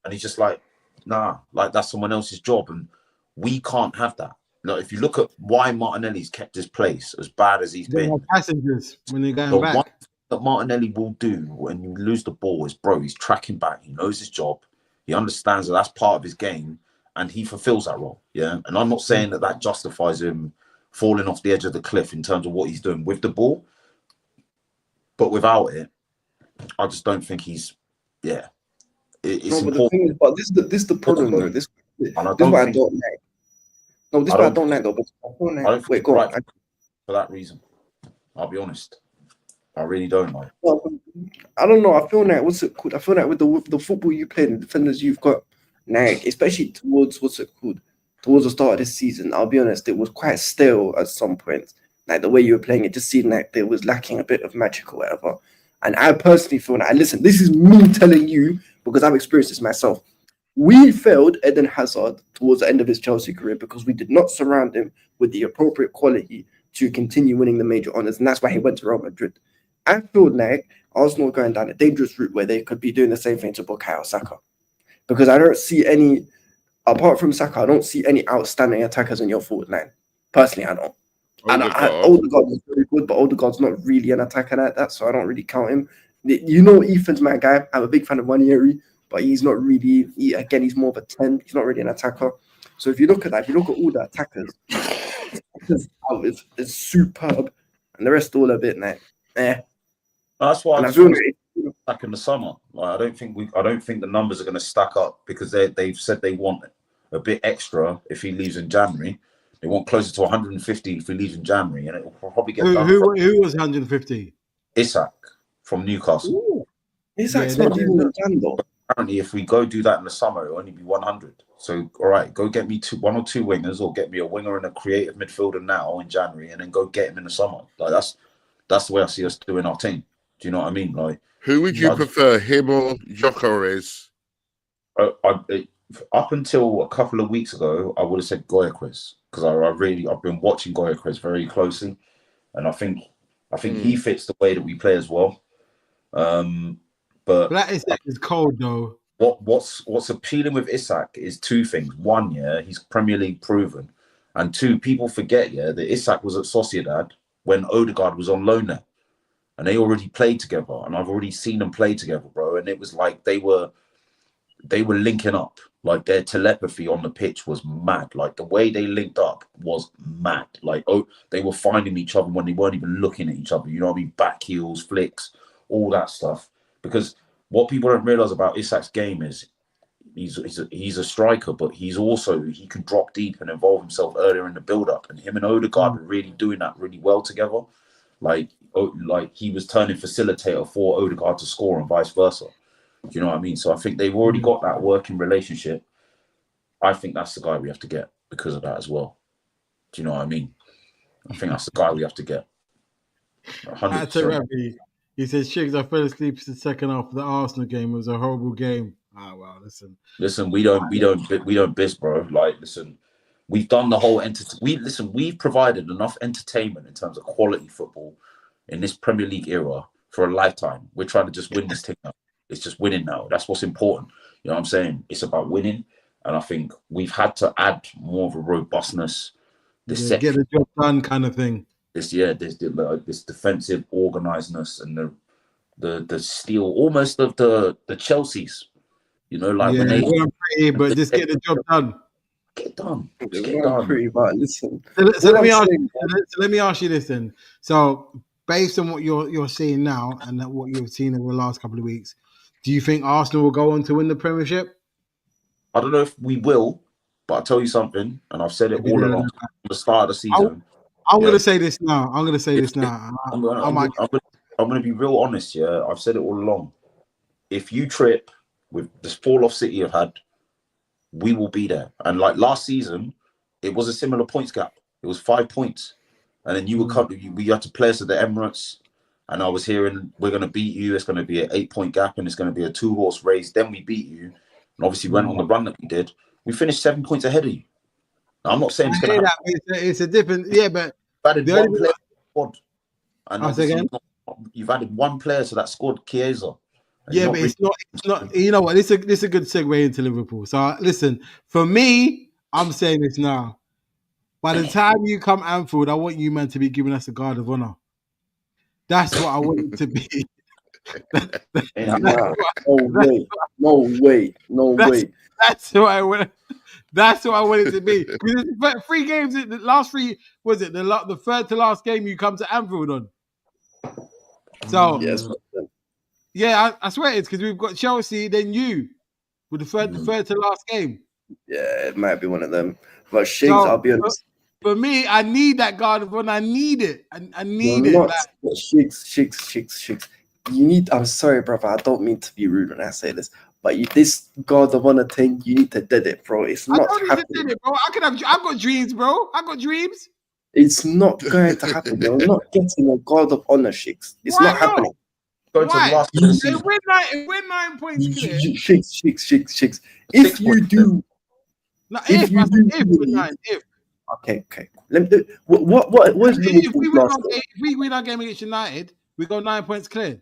And he's just like, nah, like that's someone else's job. And we can't have that. Like, if you look at why Martinelli's kept his place as bad as he's been. Passengers when they're going back. One thing that Martinelli will do when you lose the ball is, he's tracking back. He knows his job. He understands that that's part of his game, and he fulfills that role. Yeah. And I'm not saying that justifies him falling off the edge of the cliff in terms of what he's doing with the ball. But without it, I just don't think he's. Yeah, it's no, but important. the thing is, but this is the problem though. This is what I don't like. No, this is what I don't like though. But I don't like. I don't think Wait, go on. For that reason, I'll be honest. I really don't like. Well, I don't know. I feel like what's it called? I feel like with the football you play, the defenders you've got, like especially towards what's it called? Towards the start of this season, I'll be honest, it was quite stale at some points. Like the way you were playing, it just seemed like there was lacking a bit of magic or whatever. And I personally feel like, listen, this is me telling you because I've experienced this myself. We failed Eden Hazard towards the end of his Chelsea career because we did not surround him with the appropriate quality to continue winning the major honours, and that's why he went to Real Madrid. I feel like Arsenal are going down a dangerous route where they could be doing the same thing to Bukayo Saka. Because I don't see any, apart from Saka, I don't see any outstanding attackers in your forward line. Personally, I don't. Odegaard is very good, but Odegaard's not really an attacker like that, so I don't really count him. You know, Ethan's my guy. I'm a big fan of Wanyeri, but he's not really, he's more of a 10. He's not really an attacker. So if you look at that, if you look at all the attackers, it's superb, and the rest all a bit like, That's why I feel back in the summer. Like, I don't think the numbers are going to stack up because they've said they want a bit extra if he leaves in January. They want closer to 150 if he leaves in January, and it will probably get done. Who was 150? Isak from Newcastle. Ooh. Isak's not even in Jan though. Apparently, if we go do that in the summer, it'll only be 100. So, all right, go get me one or two wingers, or get me a winger and a creative midfielder now in January, and then go get him in the summer. Like that's the way I see us doing our team. Do you know what I mean? Like, who would you prefer, him or Gyökeres? Up until a couple of weeks ago, I would have said Gyökeres because I've been watching Gyökeres very closely, and I think he fits the way that we play as well. But that Isak is cold though. What's appealing with Isak is two things. One, he's Premier League proven, and two, people forget that Isak was at Sociedad when Odegaard was on loan there, and they already played together, and I've already seen them play together, bro. And it was like they were linking up. Like their telepathy on the pitch was mad. Like the way they linked up was mad. Like they were finding each other when they weren't even looking at each other. You know what I mean? Back heels, flicks, all that stuff. Because what people don't realize about Isak's game is he's a striker, but he can drop deep and involve himself earlier in the build-up. And him and Odegaard were really doing that really well together. Like he was turning facilitator for Odegaard to score and vice versa. Do you know what I mean? So I think they've already got that working relationship. I think that's the guy we have to get because of that as well. Do you know what I mean? I think that's the guy we have to get. 100%. He says, Shigs, I fell asleep in the second half of the Arsenal game. It was a horrible game. Well, listen, we don't biss, bro. Like, listen, we've done the whole we've provided enough entertainment in terms of quality football in this Premier League era for a lifetime. We're trying to just win this thing now. It's just winning now. That's what's important. You know what I'm saying? It's about winning. And I think we've had to add more of a robustness. Get the job done kind of thing. This defensive organizedness and the steel almost of the Chelsea's. You know, like when pretty, but just get the job done. Get it done. Just get it done. Pretty, but listen. So let me ask you this then. So based on what you're seeing now and what you've seen over the last couple of weeks, do you think Arsenal will go on to win the Premiership? I don't know if we will, but I'll tell you something, and I've said it all along from the start of the season. I'm going to say this now. I'm going to be real honest, I've said it all along. If you trip with this fall-off City have had, we will be there. And like last season, it was a similar points gap. It was 5 points. And then we had to play us at the Emirates. And I was hearing, we're going to beat you. It's going to be an 8-point gap and it's going to be a 2-horse race. Then we beat you. And obviously went on the run that we did. We finished 7 points ahead of you. Now, I'm not saying it's going to happen. It's a different, but you've added one player to the squad. And you've added one player to that squad, Chiesa. Yeah, but it's not. You know what? This is a good segue into Liverpool. So listen, for me, I'm saying this now. By the time you come Anfield, I want you, man, to be giving us a guard of honor. That's what I want it to be. No way. That's what I want. That's what I want it to be. 3 games. The last 3 was it the third to last game you come to Anfield on? So Yes. yeah, I swear it's because we've got Chelsea, then you with the third to last game. Yeah, it might be one of them. But Shiggs, So, I'll be honest. For me, I need that guard of honor. I need it. I need You're it. not Shiggs. You need. I'm sorry, brother. I don't mean to be rude when I say this, but this God of Honor thing, you need to dead it, bro. It's not happening, it, bro. I've got dreams, bro. I got dreams. It's not going to happen. You're not getting a God of Honor, Shiggs. It's not happening. Going to the last game of the season. We're 9 points clear. Shiggs. If you do, if we're 9, if. Okay. Let me do. What is Liverpool's last game? If we win our game against United, we go 9 points clear.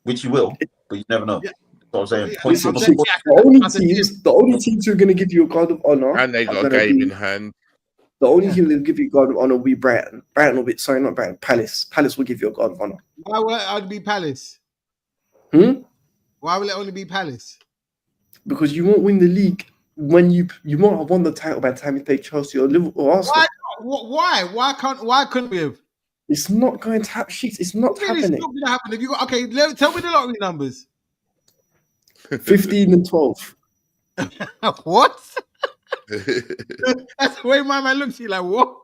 Which you will, but you never know. Yeah. That's what I'm saying. Listen, the only teams who are going to give you a God of Honor, and they got a game in hand. The only team that will give you a God of Honor will be Brighton. Brighton will be not Brighton. Palace. Palace will give you a God of Honor. Why will it only be Palace? Why will it only be Palace? Because you won't win the league when you won't have won the title by the time you play Chelsea or Liverpool or Arsenal. Why? Why couldn't we have? It's not going to happen. It's not happening. It's not going to happen. If you got tell me the lottery numbers. 15 and 12. What? That's the way my man looks at you like, what?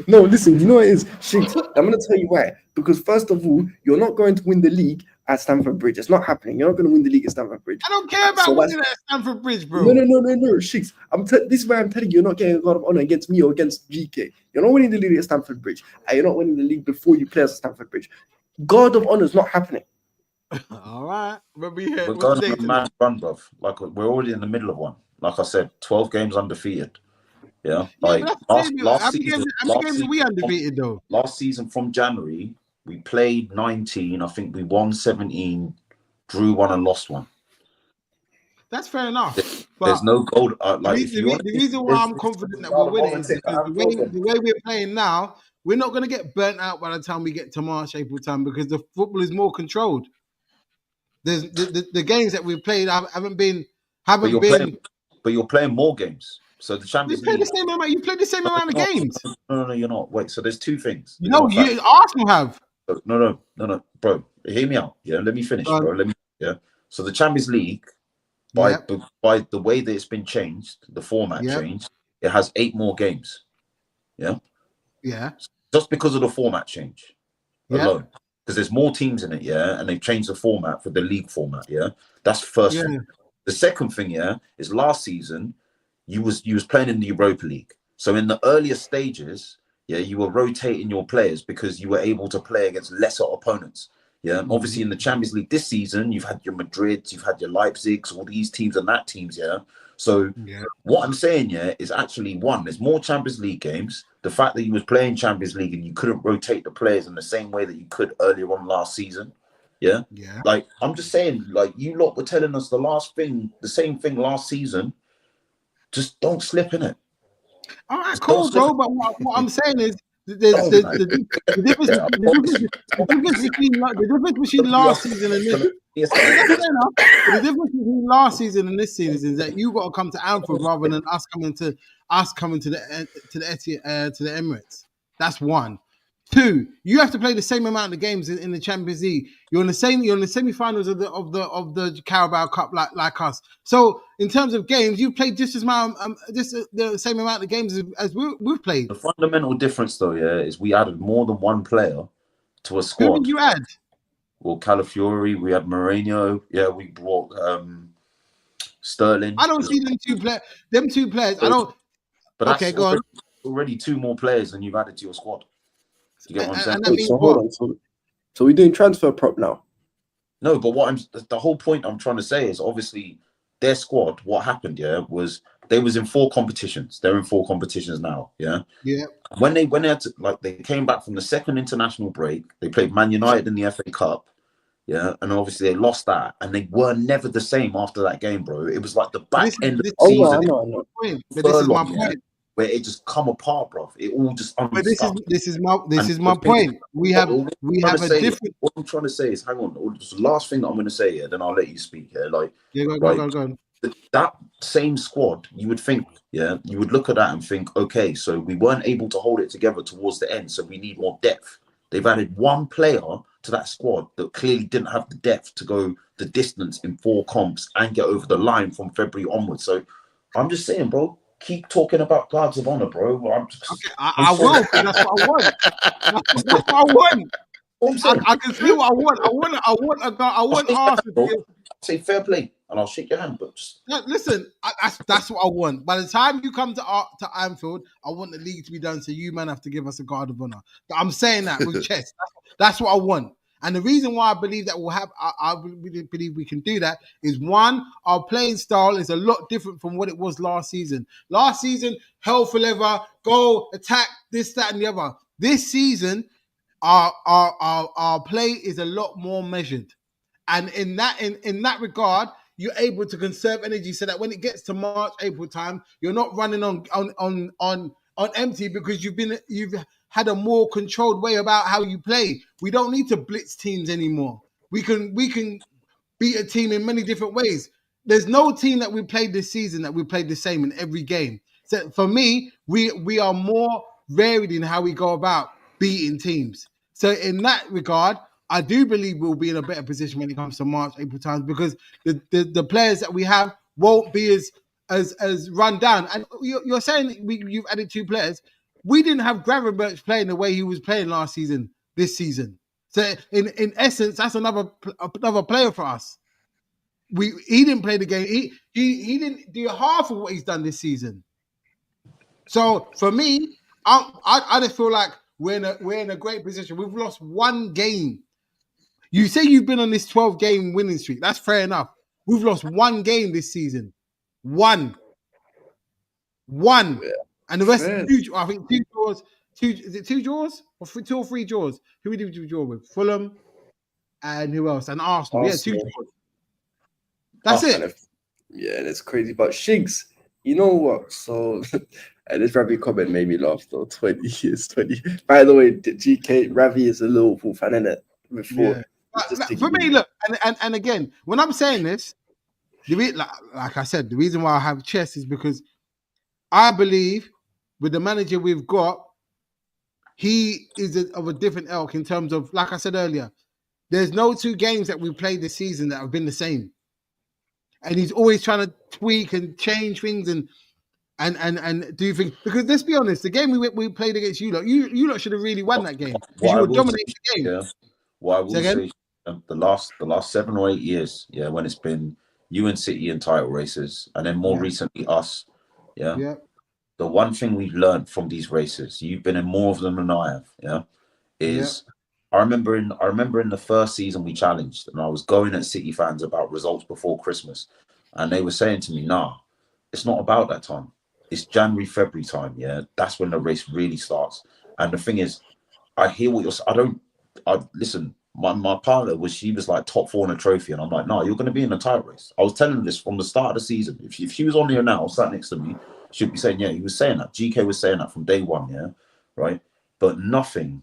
No, listen, you know what it is? Shit, I'm going to tell you why. Because first of all, you're not going to win the league at Stamford Bridge. It's not happening. You're not going to win the league at Stamford Bridge. I don't care about winning at Stamford Bridge, bro. No, Sheiks. This is why I'm telling you, you're not getting a God of Honor against me or against GK. You're not winning the league at Stamford Bridge. And you're not winning the league before you play at Stamford Bridge. God of Honor is not happening. All right. We're going on a mad run, bruv. Like, we're already in the middle of one. Like I said, 12 games undefeated. Yeah. Like, last season, we undefeated, though? Last season from January, we played 19. I think we won 17, drew 1 and lost 1. That's fair enough. There's no goal. The reason why I'm confident that we'll win it is because the way we're playing now, we're not going to get burnt out by the time we get to March, April time, because the football is more controlled. There's the games that we've played haven't been. But you're playing more games. So the Champions League. You played the same amount of games. No, you're not. Wait. So there's two things. Arsenal have. No, bro. Hear me out. Yeah, let me finish, bro. So the Champions League, by the way that it's been changed, the format changed. It has 8 more games. Yeah. Yeah. Just because of the format change alone. Because there's more teams in it, and they've changed the format for the league format, That's first thing. The second thing, is last season you was playing in the Europa League. So in the earlier stages, you were rotating your players because you were able to play against lesser opponents. Yeah, and obviously in the Champions League this season, you've had your Madrids, you've had your Leipzigs, all these teams and that teams, So what I'm saying, is actually one, there's more Champions League games. The fact that you was playing Champions League and you couldn't rotate the players in the same way that you could earlier on last season. Yeah. Like, I'm just saying, like, you lot were telling us the same thing last season. Just don't slip in it. All right, cool, bro. But what I'm saying is the difference between last season and this. The difference between last season and this season is that you got to come to Anfield rather than us coming to the Emirates. That's one. 2, you have to play the same amount of games in the Champions League. You're in the semi-finals of the Carabao Cup like us. So in terms of games, you played just the same amount of games as we've played. The fundamental difference, though, is we added more than one player to a squad. Who did you add? Well, Calafiori, we had Mourinho. Yeah, we brought Sterling. I don't see them two players. I don't. But that's go on. Already 2 more players than you've added to your squad. You get what I'm saying? So hold on. So we're doing transfer prop now. No, but the whole point I'm trying to say is obviously their squad. What happened? Was they was in 4 competitions. They're in 4 competitions now. Yeah. When they they came back from the second international break, they played Man United in the FA Cup. Yeah, and obviously they lost that, and they were never the same after that game, bro. It was like the back end of the season. But this is my point. Where it just come apart, bro. It all just. But this is my point. We have a different. What I'm trying to say is, hang on. The last thing that I'm going to say here, then I'll let you speak here. Go on. that same squad, you would think, you would look at that and think, okay, so we weren't able to hold it together towards the end, so we need more depth. They've added one player to that squad that clearly didn't have the depth to go the distance in 4 comps and get over the line from February onwards. So I'm just saying, bro, keep talking about guards of honor, bro. I will. That's what I want. That's what I want. I can say what I want. I want Arsenal to say fair play, and I'll shake your hand. But just... listen, that's what I want. By the time you come to Anfield, I want the league to be done. So you man have to give us a guard of honor. I'm saying that with chest. That's what I want. And the reason why I believe that we'll have, I believe we can do that is, one, our playing style is a lot different from what it was last season. Last season, hell for leather, go attack this, that, and the other. This season, our play is a lot more measured, and in that regard, you're able to conserve energy so that when it gets to March, April time, you're not running on empty, because you've had a more controlled way about how you play. We don't need to blitz teams anymore. We can beat a team in many different ways. There's no team that we played this season that we played the same in every game. So for me, we are more varied in how we go about beating teams. So in that regard, I do believe we'll be in a better position when it comes to March, April times, because the players that we have won't be as run down. And you're saying you've added 2 players. We didn't have Gravenberch playing the way he was playing last season, this season. So in essence, that's another player for us. He didn't play the game. He didn't do half of what he's done this season. So for me, I just feel like we're in a great position. We've lost 1 game. You say you've been on this 12-game winning streak. That's fair enough. We've lost 1 game this season. 1. Yeah, and the rest of 2, I think 2 draws. Is it 2 draws? Or 2 or 3 draws? Who did we draw with? Fulham and who else? And Arsenal. Yeah, 2 draws. That's it. Yeah, and it's crazy. But Shigs, you know what? So, and this Ravi comment made me laugh though. 20 years, 20. By the way, GK, Ravi is a Liverpool fan, isn't it? Before. Yeah. For me, look, and again, when I'm saying this, like I said, the reason why I have chest is because I believe with the manager we've got, he is of a different ilk in terms of, like I said earlier, there's no 2 games that we played this season that have been the same. And he's always trying to tweak and change things and do things. Because let's be honest, the game we played against you lot should have really won that game. Because you were dominating the game. Yeah. What I will say, the last 7 or 8 years, when it's been you and City in title races, and then more recently us, the one thing we've learned from these races, you've been in more of them than I have, is I remember in the first season we challenged, and I was going at City fans about results before Christmas, and they were saying to me, nah, it's not about that time. It's January, February time, that's when the race really starts. And the thing is, I hear what you're saying. Listen, my partner she was like top 4 in a trophy, and I'm like, no, you're going to be in a title race. I was telling her this from the start of the season. If she was on here now, sat next to me, she'd be saying, he was saying that. GK was saying that from day one, right? But nothing,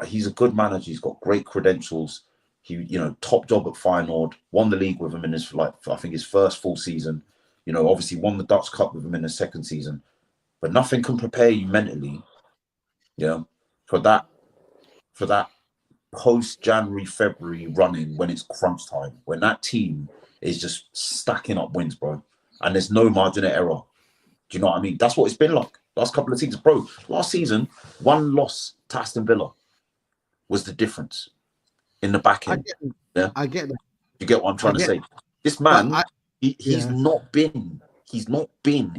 he's a good manager. He's got great credentials. He, top job at Feyenoord, won the league with him in his, I think his first full season. Obviously won the Dutch Cup with him in his second season. But nothing can prepare you mentally, for that post-January, February running when it's crunch time, when that team is just stacking up wins, bro. And there's no margin of error. Do you know what I mean? That's what it's been like. Last couple of seasons, bro. Last season, 1 loss to Aston Villa was the difference in the back end. I get that. You get what I'm trying to say? This man, he's not been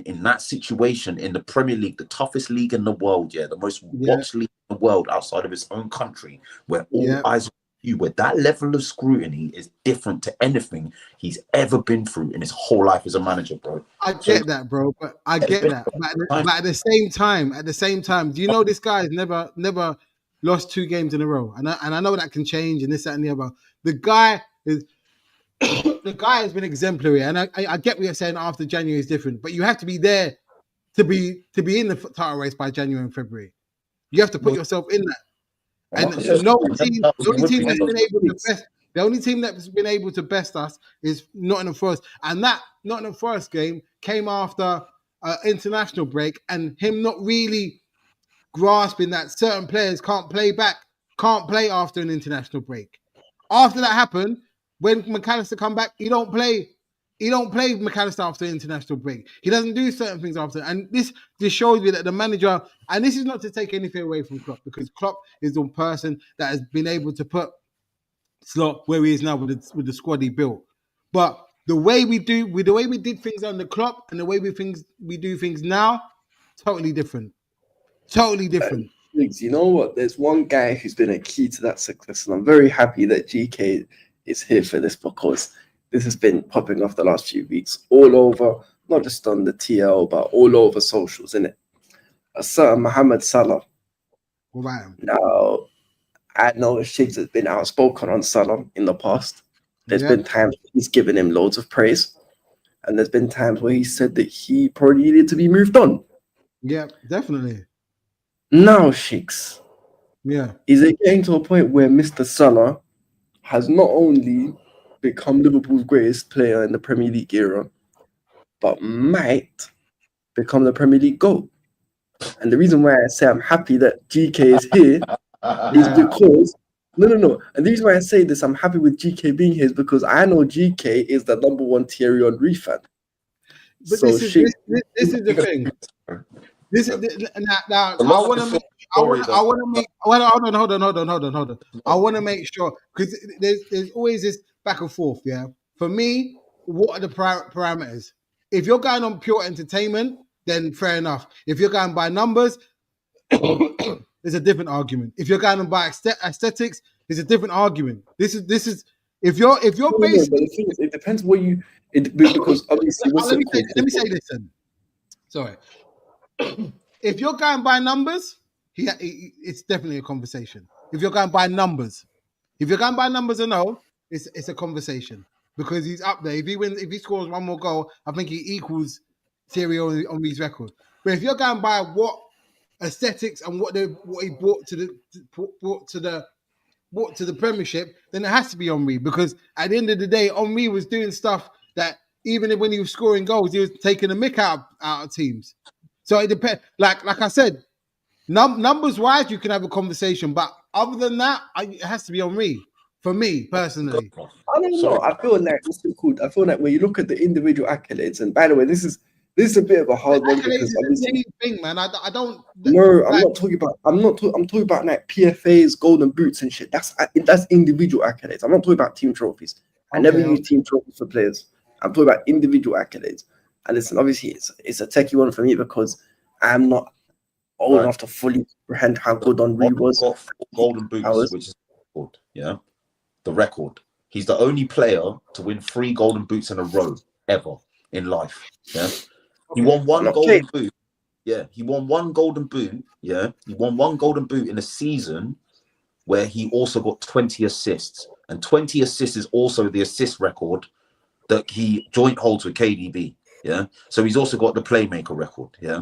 in that situation in the Premier League, the toughest league in the world, the most watched league in the world outside of his own country, where all eyes are on you, where that level of scrutiny is different to anything he's ever been through in his whole life as a manager, bro. I get that, bro. But I get that. But at the same time, do you know this guy has never lost 2 games in a row? And I know that can change and this, that, and the other. The guy has been exemplary, and I get what you're saying. After January is different, but you have to be there to be in the title race by January and February. You have to put yourself in that. And the only team that's been able to best. The only team that's been able to best us is Nottingham Forest. And that Nottingham Forest game came after an international break and him not really grasping that certain players can't play after an international break. After that happened, when McAllister come back, he don't play McAllister after the international break. He doesn't do certain things after. And this shows me that the manager, and this is not to take anything away from Klopp, because Klopp is the person that has been able to put Slot where he is now with the squad he built. But the way we did things under Klopp and the way we do things now, totally different. Totally different. You know what? There's one guy who's been a key to that success, and I'm very happy that GK is here for this, because this has been popping off the last few weeks all over, not just on the TL, but all over socials, innit? A certain Mohamed Salah. Wow. Now, I know Shiggs has been outspoken on Salah in the past. There's been times he's given him loads of praise, and there's been times where he said that he probably needed to be moved on. Yeah, definitely. Now, Shiggs. Yeah. Is it getting to a point where Mr. Salah has not only become Liverpool's greatest player in the Premier League era, but might become the Premier League GOAT? And the reason why I say I'm happy that GK is here is because no. And the reason why I say this, I'm happy with GK being here, is because I know GK is the number one Thierry Henry fan. But so this is the thing. This is now. I want to make. Hold on. I want to make sure, because there's always this back and forth. Yeah. For me, what are the parameters? If you're going on pure entertainment, then fair enough. If you're going by numbers, there's a different argument. If you're going by aesthetics, there's a different argument. This is if you're basically. The thing is, it depends what you. Because obviously, let me say this then. Sorry. If you're going by numbers, it's definitely a conversation. If you're going by numbers, or no, it's a conversation, because he's up there. If he scores one more goal, I think he equals Thierry Henry's record. But if you're going by what aesthetics and what he brought to the Premiership, then it has to be Henry, because at the end of the day, Henry was doing stuff that even when he was scoring goals, he was taking a mick out of teams. So it depends. Like I said, numbers wise, you can have a conversation, but other than that, it has to be Henry for me personally. I don't know. I feel like what's it called? I feel like when you look at the individual accolades, and by the way, this is a bit of a hard one, because obviously thing, man. I don't. No, I'm not talking about. I'm talking about like PFA's golden boots and shit. That's individual accolades. I'm not talking about team trophies. I never use team trophies for players. I'm talking about individual accolades. And listen, obviously, it's a techie one for me, because I'm not old enough to fully comprehend how good Henry was. Got 4 golden boots, which is the record. He's the only player to win 3 golden boots in a row ever in life. Yeah, he won one golden boot. Yeah, he won one golden boot. Yeah, he won one golden boot in a season where he also got 20 assists, and 20 assists is also the assist record that he joint holds with KDB. Yeah, so he's also got the playmaker record. Yeah,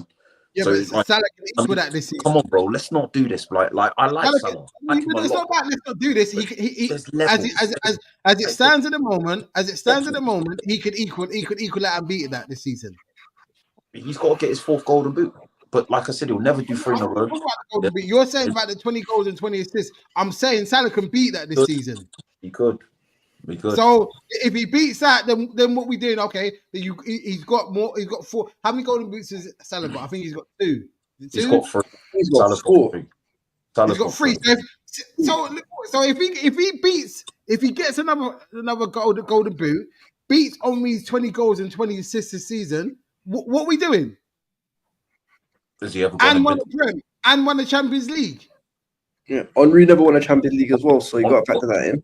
so but Salah can equal that this season. Come on, bro, let's not do this. Like I like Salah. It's not about let's not do this. He as it stands at the moment, he could equal that and beat that this season. He's got to get his 4th golden boot. But like I said, he'll never do 3 in a row. You're saying about the 20 goals and 20 assists. I'm saying Salah can beat that this season. He could. So if he beats that, then what we doing? Okay, he's got more. He's got 4. How many golden boots has Salah got? I think he's got 2. He's got 3. He's got 4. He's got 3. So if he gets another golden boot, beats Henry's 20 goals and 20 assists this season, what are we doing? Has he ever won the Prem and won the Champions League? Yeah, Henry never won a Champions League as well, so you got to factor that in.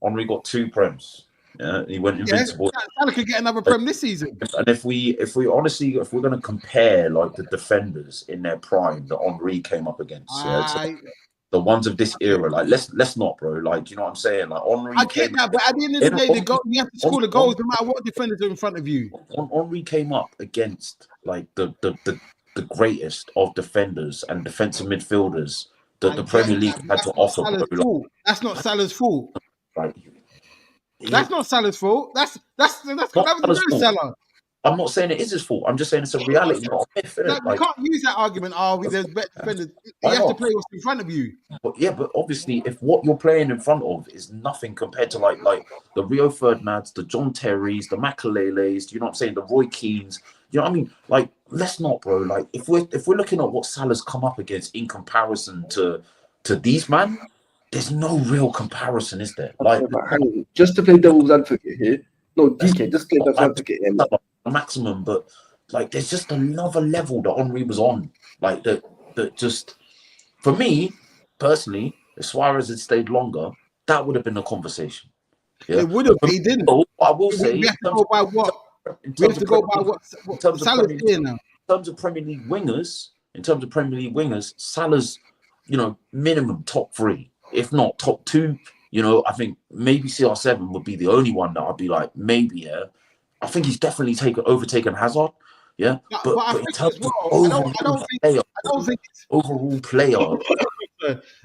Henry got 2 Prems. Yeah, he went invincible. Salah could get another Prem this season. And if we're going to compare like the defenders in their prime that Henry came up against, the ones of this era, like let's not, bro. Like, you know what I'm saying? Like Henry. I get that, but at the end of the day, you have to score the goals no matter what defenders are in front of you. Henry came up against like the greatest of defenders and defensive midfielders that the Premier League had to offer. That's not Salah's fault. Like, that's not Salah's fault. That was no Salah. I'm not saying it is his fault. I'm just saying it's a reality, not a myth. Like, you can't use that argument. There's better defenders. You have to play what's in front of you. But obviously, if what you're playing in front of is nothing compared to like the Rio Ferdinands, the John Terrys, the Makelele's, you know what I'm saying, the Roy Keanes, you know what I mean? Like, let's not, bro. Like, if we're looking at what Salah's come up against in comparison to these man, there's no real comparison, is there? Like, just to play devil's advocate here. No, DK, just play devil's advocate here. Maximum, but like, there's just another level that Henry was on. Like, that just, for me personally, if Suarez had stayed longer, that would have been a conversation. Yeah? It would have. He didn't. I will say, we have to go by what. We have to go by what Salah's here now. In terms of Premier League wingers, Salah's, minimum top 3, if not top 2. I think maybe CR7 would be the only one that I'd be like, maybe, yeah. I think he's definitely overtaken Hazard, yeah. But in terms of overall player,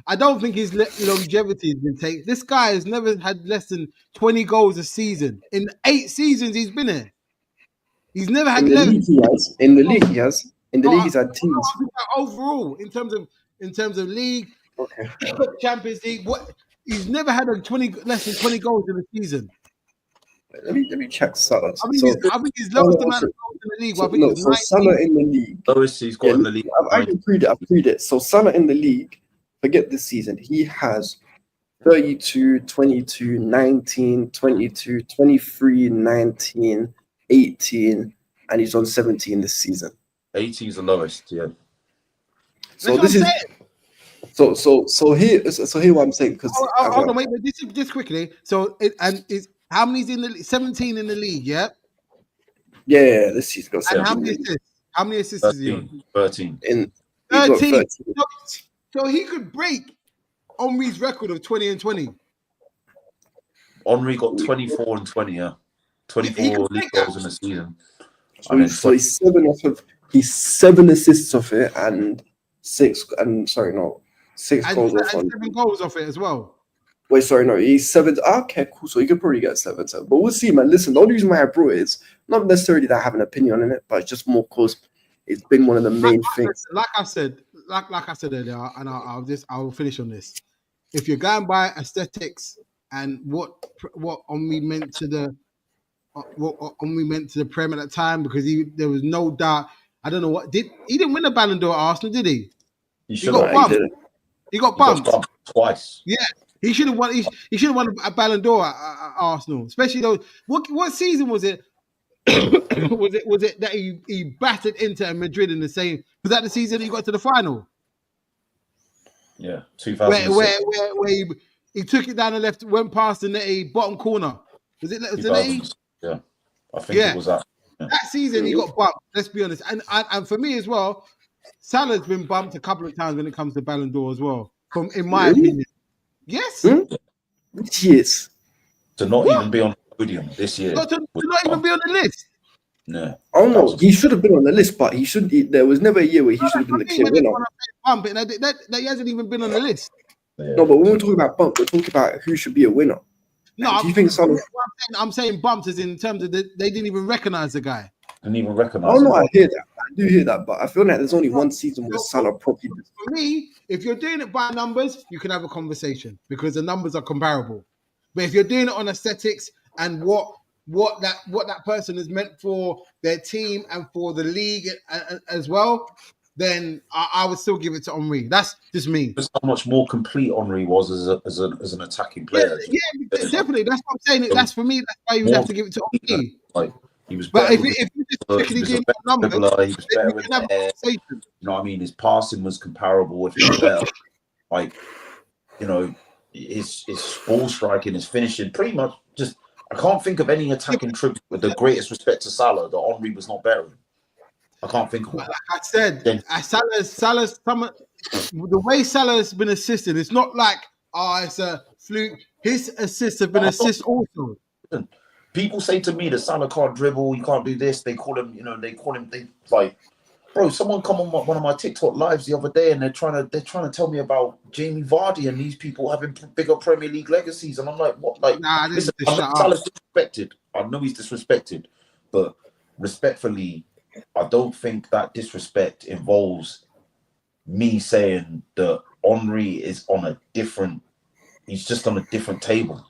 I don't think his longevity has been taken. This guy has never had less than 20 goals a season. In 8 seasons he's been here. He's never had 11. In the league, he has. In the league, he's had teams. Overall, in terms of league, okay, Champions League, he's never had less than 20 goals in a season. Let me check Salah. I think his lowest amount of goals in the league. So Salah in the league. Lowest he's got in the league. I've read it. So Salah in the league, forget this season, he has 32, 22, 19, 22, 23, 19, 18, and he's on 17 this season. 18 is the lowest, yeah. So this is so here what I'm saying, because hold on, wait, just quickly. So it's how many's in the 17 in the league? Yeah. Yeah, this season got 17. And how many assists is he on? 13. 13. So he could break Henry's record of 20 and 20. Henry got 24 and 20, yeah. 24 league goals in the season. So he's 7 assists off it and 6 goals off it. 7 goals off it as well. Wait, sorry, no, he's 7. Okay, cool. So he could probably get 7. But we'll see, man. Listen, the only reason why I brought it is not necessarily that I have an opinion on it, but it's just more because it's been one of the main things. Like I said earlier, and I'll finish on this. If you're going by aesthetics and what Henry meant to the Prem at that time, because there was no doubt. I don't know what he didn't win a Ballon d'Or at Arsenal, did he? He got bumped. He got bumped twice. Yeah. He should have won. He should have won a Ballon d'Or at Arsenal, especially though. What season was it? was it that he battered Inter and Madrid in the same? Was that the season he got to the final? Yeah, 2006. Where he took it down the left, went past the net, bottom corner. Was it the net? Yeah, I think it was that. Yeah. That season he got bumped. Let's be honest, and for me as well, Salah's been bumped a couple of times when it comes to Ballon d'Or as well. In my opinion. Yes. Yes. To not even be on the podium this year. To not even be on the list. No. Oh no, he should have been on the list, but there was never a year where he should have been the clear winner. That he hasn't even been on the list. Yeah. No, but when we're talking about bump, we're talking about who should be a winner. No, do you think I'm saying bumps is in terms of they didn't even recognize the guy. Didn't even recognize. Oh no, I hear that. I do hear that, but I feel like there's only one season where Salah properly. For me, if you're doing it by numbers, you can have a conversation because the numbers are comparable. But if you're doing it on aesthetics and what that person is meant for their team and for the league as well, then I would still give it to Henry. That's just me. Just how much more complete Henry was as an attacking player. Yeah, definitely. That's what I'm saying. That's for me. That's why you would have to give it to Henry. Like, he was but if you just strictly doing numbers, he was better with the air. You know what I mean? His passing was comparable. If he was better, like, his ball striking, his finishing, pretty much just. I can't think of any attacking tribute with the greatest respect to Salah that Henry was not better in. I can't think of one. Like I said, Salah's the way Salah's been assisted, it's not like it's a fluke. His assists have been assists also. People say to me that Salah can't dribble, he can't do this. They call him, Bro, someone come on one of my TikTok lives the other day, and they're trying to tell me about Jamie Vardy and these people having bigger Premier League legacies, and I'm like, what? Like, Nah, listen, I know Salah's disrespected. I know he's disrespected, but respectfully, I don't think that disrespect involves me saying that Henry is on a different. He's just on a different table.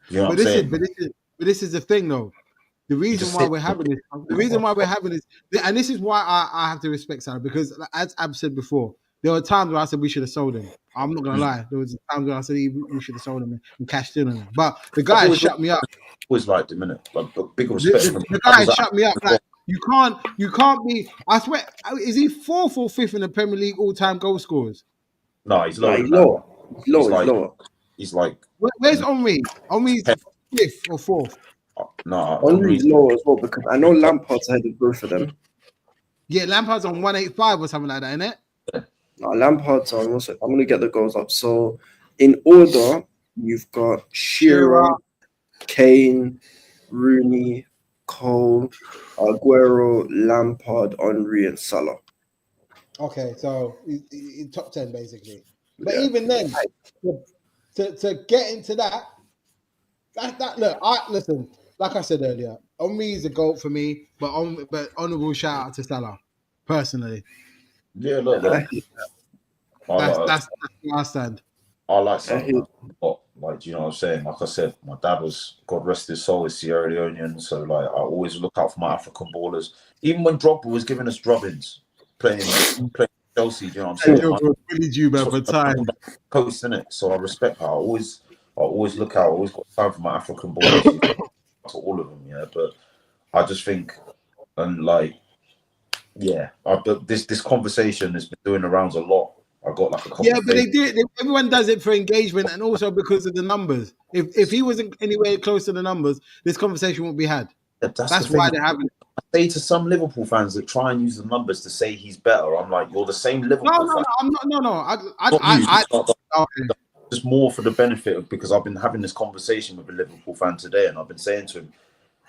You know what I'm saying? But this is the thing, though. The reason why we're having this, and this is why I have to respect Salah, because as Ab said before, there were times where I said we should have sold him. I'm not gonna lie. There was times where I said we should have sold him and cashed in on him. But the guy shut me up. Always liked him, innit? Like, big respect. The guy shut me up. Like, you can't be. I swear, is he 4th or 5th in the Premier League all-time goal scorers? No, he's lower. He's like. Where's Henry? Henry's 5th or 4th. No, Henry's low as well, because I know Lampard's ahead of both of them. Yeah, Lampard's on 185 or something like that, isn't it? No, Lampard's on. I'm going to get the goals up. So, in order, you've got Shearer, Kane, Rooney, Cole, Aguero, Lampard, Henry, and Salah. Okay, so in top 10 basically. But even then, to get into that look, listen. Like I said earlier, Henry is a GOAT for me, but honourable shout out to Salah, personally. Yeah, look, that's where I stand. I like Salah, but like, you know what I'm saying? Like I said, my dad was, God rest his soul, is Sierra Leonean, so like I always look out for my African ballers. Even when Drogba was giving us drubbins, playing Chelsea, you know what I'm saying? Really due for time. Coast, innit? So I respect her. I always look out. I always got time for my African ballers. To all of them, yeah. But I just think, and like, yeah. But this conversation has been doing the rounds a lot. I got like a conversation. Yeah, but they do it. Everyone does it for engagement and also because of the numbers. If he wasn't anywhere close to the numbers, this conversation wouldn't be had. That's why they're having it. I say to some Liverpool fans that try and use the numbers to say he's better, I'm like, you're the same Liverpool fan. I'm not. No. Just more for the benefit of, because I've been having this conversation with a Liverpool fan today, and I've been saying to him,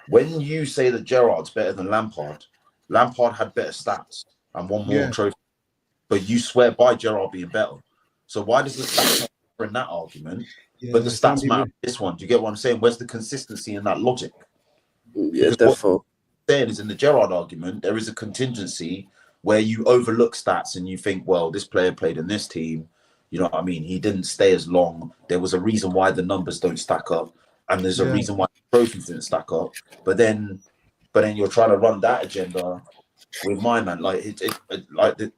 when you say that Gerrard's better than Lampard had better stats and won more trophies, but you swear by Gerrard being better. So why does the stats matter in that argument, but the stats matter in this one? Do you get what I'm saying? Where's the consistency in that logic? Yeah, definitely. What I'm saying is, in the Gerrard argument, there is a contingency where you overlook stats and you think, well, this player played in this team. You know what I mean? He didn't stay as long. There was a reason why the numbers don't stack up, and there's a reason why the trophies didn't stack up. But then you're trying to run that agenda with my man. Like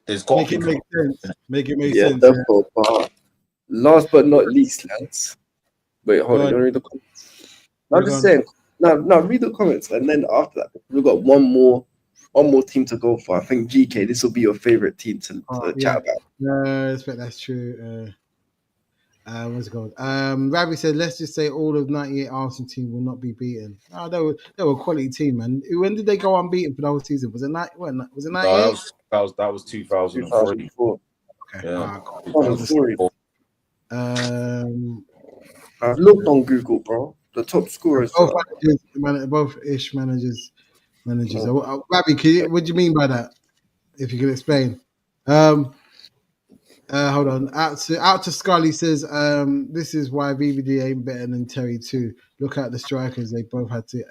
there's got to make sense. Make it make sense. Definitely. But last but not least, lads. Wait, hold on. You read the comments? I'm just saying. Now read the comments, and then after that, we've got one more team to go for. I think GK, this will be your favorite team to chat about. No, I expect that's true. What's it called? Ravi said, let's just say all of 98 Arsenal team will not be beaten. Oh, they were a quality team, man. When did they go unbeaten for the whole season? Was it 98? No, that was 2003. Okay. Yeah. I've looked on Google, bro. The top scorers. Both ish managers. Ravi, what do you mean by that? If you can explain. Hold on. Out to Scully says, this is why VVD ain't better than Terry too. Look at the strikers they both had to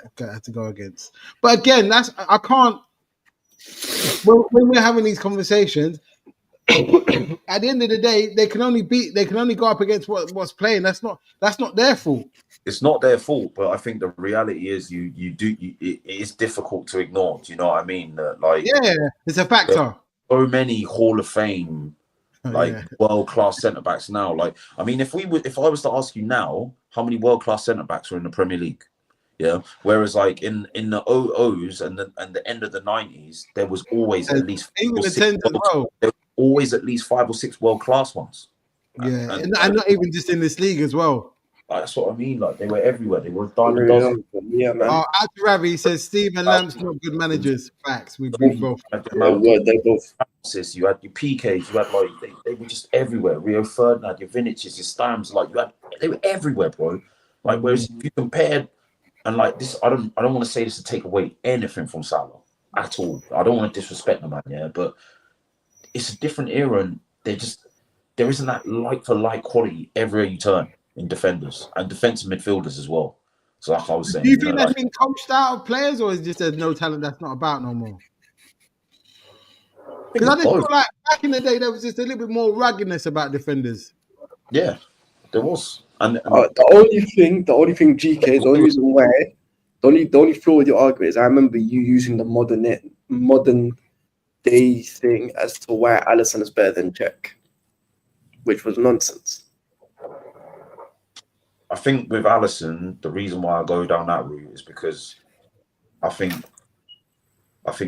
go against. But again, I can't. When we're having these conversations, at the end of the day, they can only go up against what's playing. That's not their fault. It's not their fault, but I think the reality is it is difficult to ignore. Do you know what I mean? It's a factor. So many Hall of Fame, world-class centre-backs now. Like, I mean, if I was to ask you now, how many world-class centre-backs are in the Premier League? Yeah. Whereas, like in the 00s and the end of the 90s, there was always at least always at least 5 or 6 world-class ones. Yeah, and not even just in this league as well. That's what I mean. Like, they were everywhere. They were diamond dozen. Yeah, man. Ravi says Steve and Lamp's not good managers. Facts. We both. They both. You had your PKs. You had they were just everywhere. Rio Ferdinand, your Vinicius, your Stams. They were everywhere, bro. Like, whereas if you compared, and like this, I don't want to say this to take away anything from Salah. at all. I don't want to disrespect the man, yeah, but it's a different era, and there isn't that like for like quality everywhere you turn in defenders and defensive midfielders as well. So like I was saying, do you think that's been coached out of players, or is it just there's no talent that's not about no more? Because I just feel like back in the day there was just a little bit more ruggedness about defenders. Yeah, there was. And the only thing, GK, the only reason why, the only flaw with your argument is I remember you using the modern day thing as to why Alisson is better than Czech, which was nonsense. I think with Alisson, the reason why I go down that route is because I think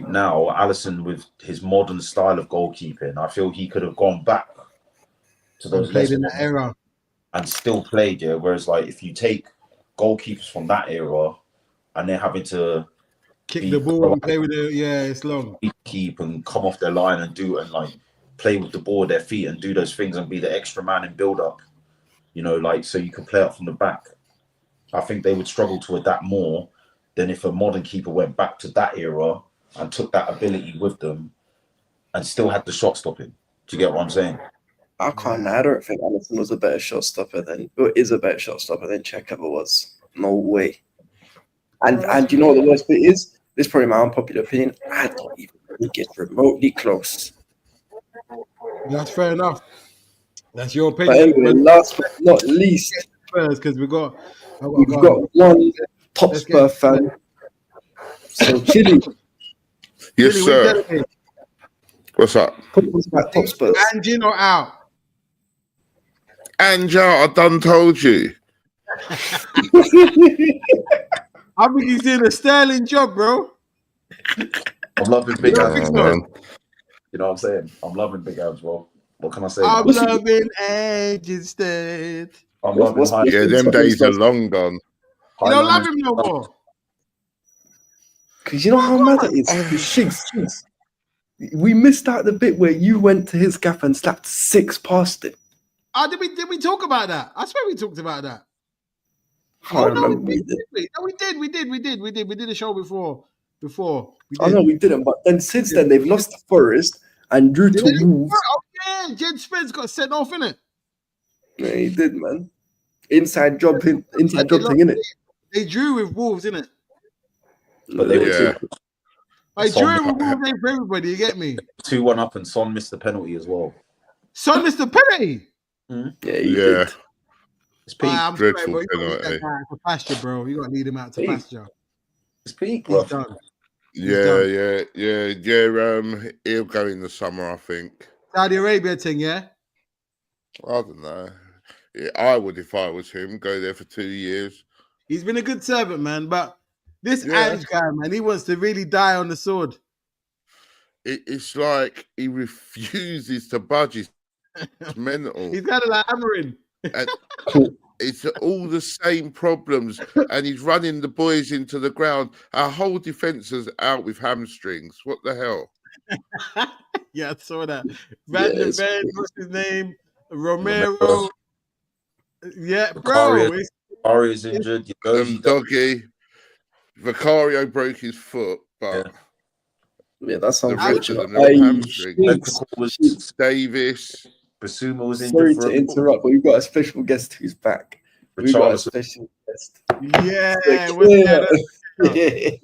now Alisson, with his modern style of goalkeeping, I feel he could have gone back to those played in that era and still played, yeah. Whereas, like, if you take goalkeepers from that era and they're having to kick the ball and play with it, it's long. Keep and come off their line and like play with the ball with their feet and do those things and be the extra man in build up, like so you can play up from the back. I think they would struggle to adapt more than if a modern keeper went back to that era and took that ability with them and still had the shot stopping. Do you get what I'm saying? I don't think Alisson was a better shot stopper is a better shot stopper than Czech ever was. No way. And you know what the worst bit is? This is probably my unpopular opinion. I don't even think it's remotely close. That's fair enough. That's your opinion. But anyway, last but not least, because we've got one top Spurs fan. So Chili. Yes, sir. What's up? Top Spurs. Angie or out? Angie, I done told you. I think he's doing a sterling job, bro. I'm loving Big Abs, man. You know what I'm saying? I'm loving Big Abs, bro. What can I say? I'm loving Edge instead. I'm loving high. Yeah, them days are long gone. You don't love him no more. Because you know how mad it is? Shigs. We missed out the bit where you went to his gaff and slapped 6 past him. Oh, did we talk about that? I swear we talked about that. I remember we did. No, we did. We did a show before. I know we didn't, but then since then they've lost to Forest and drew to Wolves. Oh yeah, Jed Spence got sent off, innit? Yeah, he did, man. Inside job thing, innit? They drew with Wolves, innit? But they were I drew with Wolves for everybody. You get me? 2-1 up, and Son missed the penalty as well. Son missed the penalty. Yeah, he did. It's peak. I'm dreadful sorry, bro. You got to lead that guy to pasture, bro. You got to lead him out to pasture. It's peak, bro. He's done. Yeah. He'll go in the summer, I think. Saudi Arabia thing, yeah. I don't know. Yeah, I would if I was him. Go there for 2 years. He's been a good servant, man. But this Ange guy, man, he wants to really die on the sword. It's like he refuses to budge. It's mental. He's kind of like hammering. And it's all the same problems, and he's running the boys into the ground. Our whole defense is out with hamstrings. What the hell? Yeah, I saw that. Van der Ven, what's his name? Romero. Yeah, bro. Vicario's injured. Doggy. Vicario broke his foot, but that's unfortunate. Davis. Basuma was injured. Sorry to interrupt, but we've got a special guest who's back. We've got a special guest. Yeah,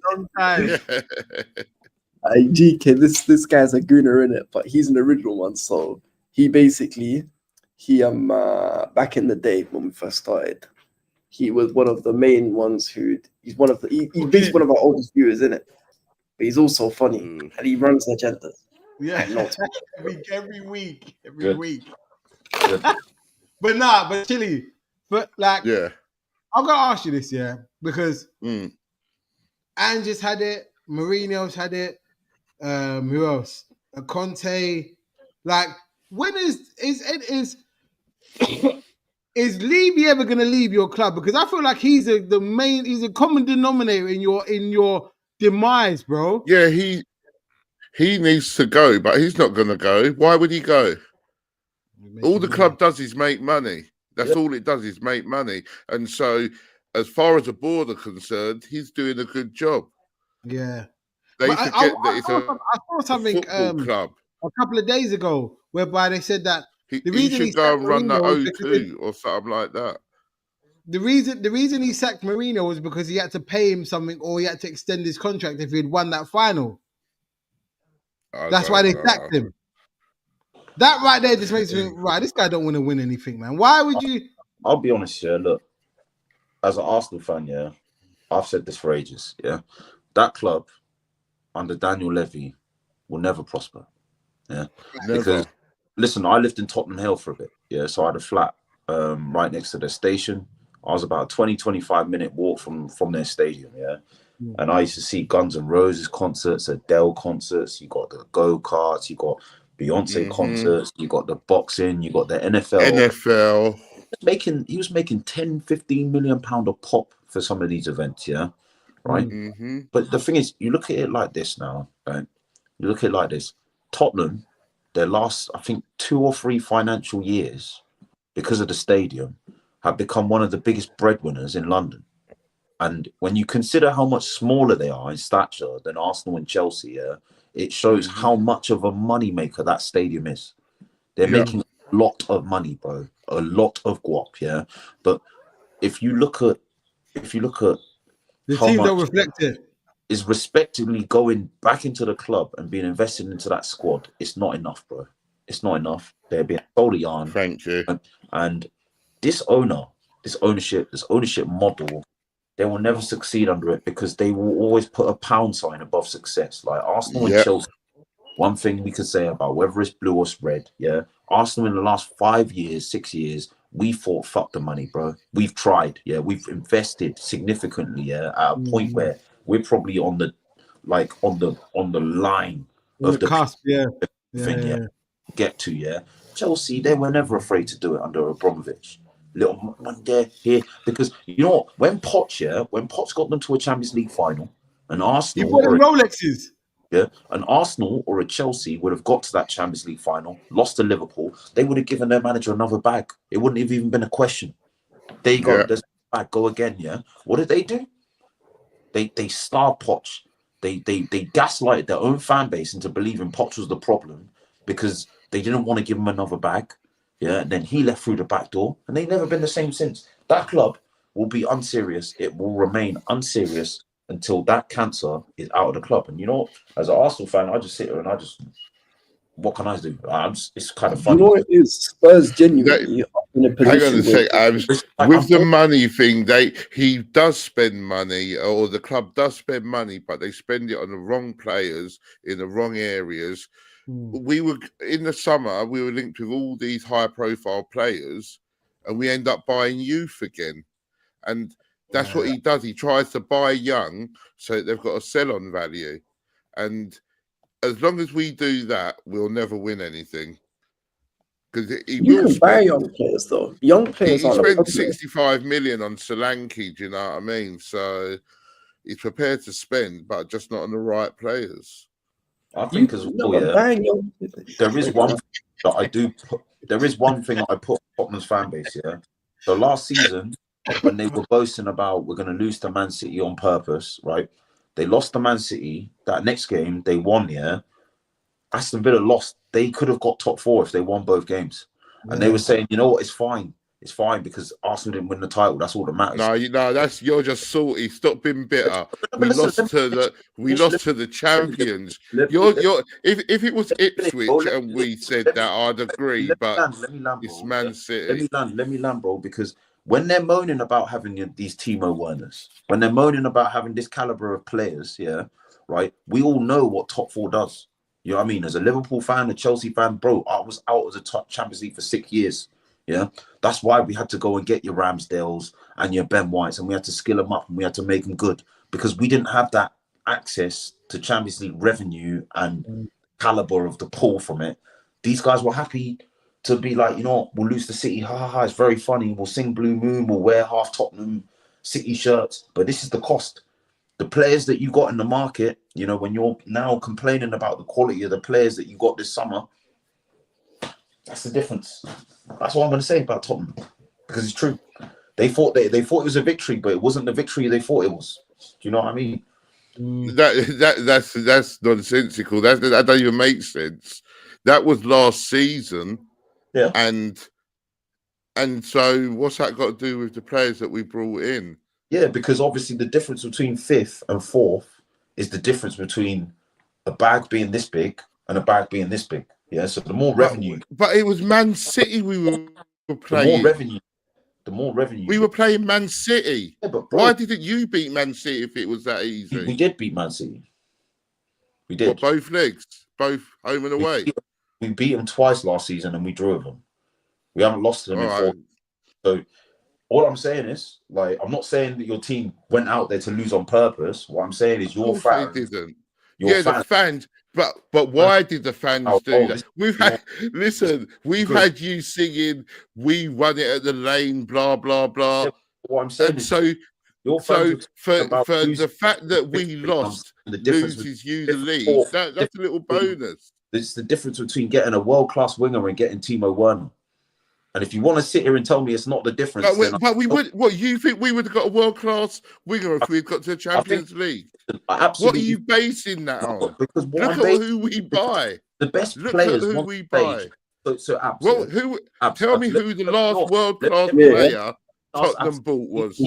long time. GK, this guy's a gooner in it, but he's an original one. So he basically back in the day when we first started, he was one of the main ones he's basically one of our oldest viewers in it. But he's also funny and he runs the agenda. Yeah, every week. But Chili, like, I'm gonna ask you this, because Ange's had it, Mourinho's had it. Who else? Conte. Like, when is Levy ever gonna leave your club? Because I feel like he's a common denominator in your demise, bro. Yeah, he needs to go, but he's not gonna go. Why would he go? All the club does is make money. That's all it does is make money. And so, as far as the board are concerned, he's doing a good job. Yeah. They forget that it's I saw something football club. a couple of days ago whereby they said that the He reason should he go sacked and run the Mourinho was because O2 or something like that. the reason he sacked Mourinho was because he had to pay him something or he had to extend his contract if he had won that final. That's why they sacked him. That right there just makes me think, right, this guy don't want to win anything, man. Why would you? I'll be honest, yeah. Look, as an Arsenal fan, yeah, I've said this for ages, yeah. That club under Daniel Levy will never prosper, yeah. Never. Because listen, I lived in Tottenham Hale for a bit, yeah. So I had a flat right next to their station. I was about a 20-25 minute walk from their stadium, yeah. And I used to see Guns N' Roses concerts, Adele concerts. You got the go-karts, you got Beyonce concerts, you got the boxing, you got the NFL. He was making 10-15 million pound a pop for some of these events, yeah. Right. But the thing is, you look at it like this now, right? You look at it like this. Tottenham, their last, I think, 2 or 3 financial years, because of the stadium, have become one of the biggest breadwinners in London. And when you consider how much smaller they are in stature than Arsenal and Chelsea, yeah, it shows how much of a money maker that stadium is. They're making a lot of money, bro. A lot of guap, yeah. But if you look at The how team much don't reflect it. is respectively going back into the club and being invested into that squad, it's not enough, bro. It's not enough. They're being sold a yarn. Thank you. And this ownership model, they will never succeed under it because they will always put a pound sign above success. Like Arsenal and Chelsea, one thing we could say about whether it's blue or red, yeah. Arsenal in the last 5 years, 6 years, we thought, fuck the money, bro. We've tried, yeah. We've invested significantly, yeah, at a point where we're probably on the line of the cusp, get to, yeah. Chelsea, they were never afraid to do it under Abramovich. Little one there, here, because you know what? When Poch got them to a Champions League final, and Arsenal, you bought them Rolexes. Yeah, an Arsenal or a Chelsea would have got to that Champions League final, lost to Liverpool. They would have given their manager another bag. It wouldn't have even been a question. There you go. There's a bag. Go again. Yeah. What did they do? They starved Poch. They gaslighted their own fan base into believing Poch was the problem because they didn't want to give him another bag. Yeah. And then he left through the back door, and they've never been the same since. That club will be unserious. It will remain unserious until that cancer is out of the club. And you know, as an Arsenal fan, I just sit here and what can I do? It's kind of funny. You know what it is? Spurs genuinely in a position. Hang on a sec, with the money thing, he does spend money, or the club does spend money, but they spend it on the wrong players in the wrong areas. We were in the summer, we were linked with all these high-profile players, and we end up buying youth again. And that's what he does. He tries to buy young so that they've got a sell-on value. And as long as we do that, we'll never win anything. Because you can buy young players, though. Young players he spent 65 million on Solanke, do you know what I mean? So he's prepared to spend, but just not on the right players. I think as well, there is one thing that I do put, there is one thing I put Tottenham's fan base, yeah. So last season, when they were boasting about we're going to lose to Man City on purpose, right? They lost to Man City. That next game, they won, yeah. Aston Villa lost. They could have got top 4 if they won both games. And they were saying, you know what, it's fine. It's fine because Arsenal didn't win the title. That's all that matters. No, you're just salty. Stop being bitter. We lost to the champions. If it was Ipswich and we said that, I'd agree. But it's Man City. Let me land, bro. Because when they're moaning about having these Timo Werners, when they're moaning about having this caliber of players, yeah, right. We all know what top 4 does. You know what I mean? As a Liverpool fan, a Chelsea fan, bro, I was out of the top Champions League for 6 years. Yeah, that's why we had to go and get your Ramsdales and your Ben Whites, and we had to skill them up and we had to make them good because we didn't have that access to Champions League revenue and caliber of the pull from it. These guys were happy to be like, you know, we'll lose to City. Ha ha ha! It's very funny. We'll sing Blue Moon. We'll wear half Tottenham City shirts, but this is the cost. The players that you got in the market, you know, when you're now complaining about the quality of the players that you got this summer, that's the difference. That's what I'm going to say about Tottenham because it's true. They thought it was a victory, but it wasn't the victory they thought it was. Do you know what I mean? That's nonsensical. That don't even make sense. That was last season. Yeah. And so what's that got to do with the players that we brought in? Yeah, because obviously the difference between 5th and 4th is the difference between a bag being this big and a bag being this big. Yeah, so the more revenue. But it was Man City we were playing. The more revenue. We were playing Man City. Yeah, but bro, why didn't you beat Man City if it was that easy? We did beat Man City. We did. What, both legs? Both home and away? We beat them twice last season and we drew with them. We haven't lost to them in 4. So all I'm saying is, like, I'm not saying that your team went out there to lose on purpose. What I'm saying is your fans. They didn't. The fans. But why did the fans do that? We've had you singing, "We won it at the Lane," blah blah blah. Yeah, what I'm saying and is, for the fact that we lost loses you the league. That's a little bonus. It's the difference between getting a world-class winger and getting Timo Werner. And if you want to sit here and tell me it's not the difference, but we would. What, you think we would have got a world-class winger if we'd got to the Champions League? Absolutely. What are you basing that on? Because look at who we buy. The best players. Look at who we buy. So absolutely. Tell me who the last world-class player Tottenham bought was.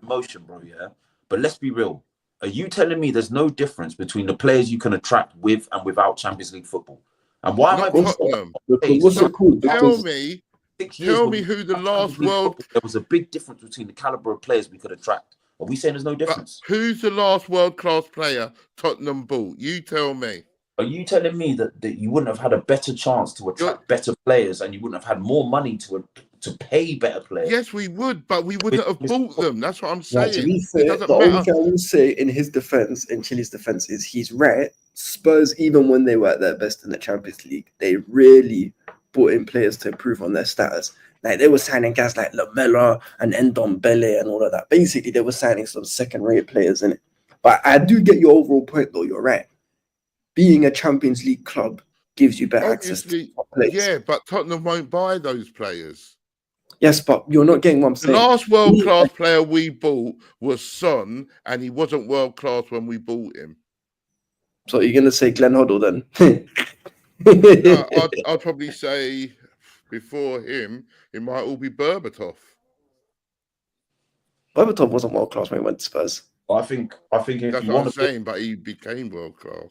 Emotion, bro. Yeah, but let's be real. Are you telling me there's no difference between the players you can attract with and without Champions League football? And why am I Tottenham? Tell me who the last world. There was a big difference between the caliber of players we could attract. Are we saying there's no difference? But who's the last world-class player Tottenham bought? You tell me. Are you telling me that you wouldn't have had a better chance to attract better players and you wouldn't have had more money to pay better players? Yes, we would, but we wouldn't have bought them. That's what I'm saying. To be fair, the only thing I will say in his defense, in Chile's defense, is he's right. Spurs, even when they were at their best in the Champions League, they really brought in players to improve on their status. Like, they were signing guys like Lamela and Ndombele and all of that. Basically, they were signing some second-rate players in it. But I do get your overall point, though. You're right. Being a Champions League club gives you better access to players. Yeah, but Tottenham won't buy those players. Yes, but you're not getting what I'm saying. The last world-class player we bought was Son, and he wasn't world-class when we bought him. So you're going to say Glenn Hoddle then? No, I'd probably say before him, it might all be Berbatov. Berbatov wasn't world-class when he went to Spurs. I think if that's what I'm saying, but he became world-class.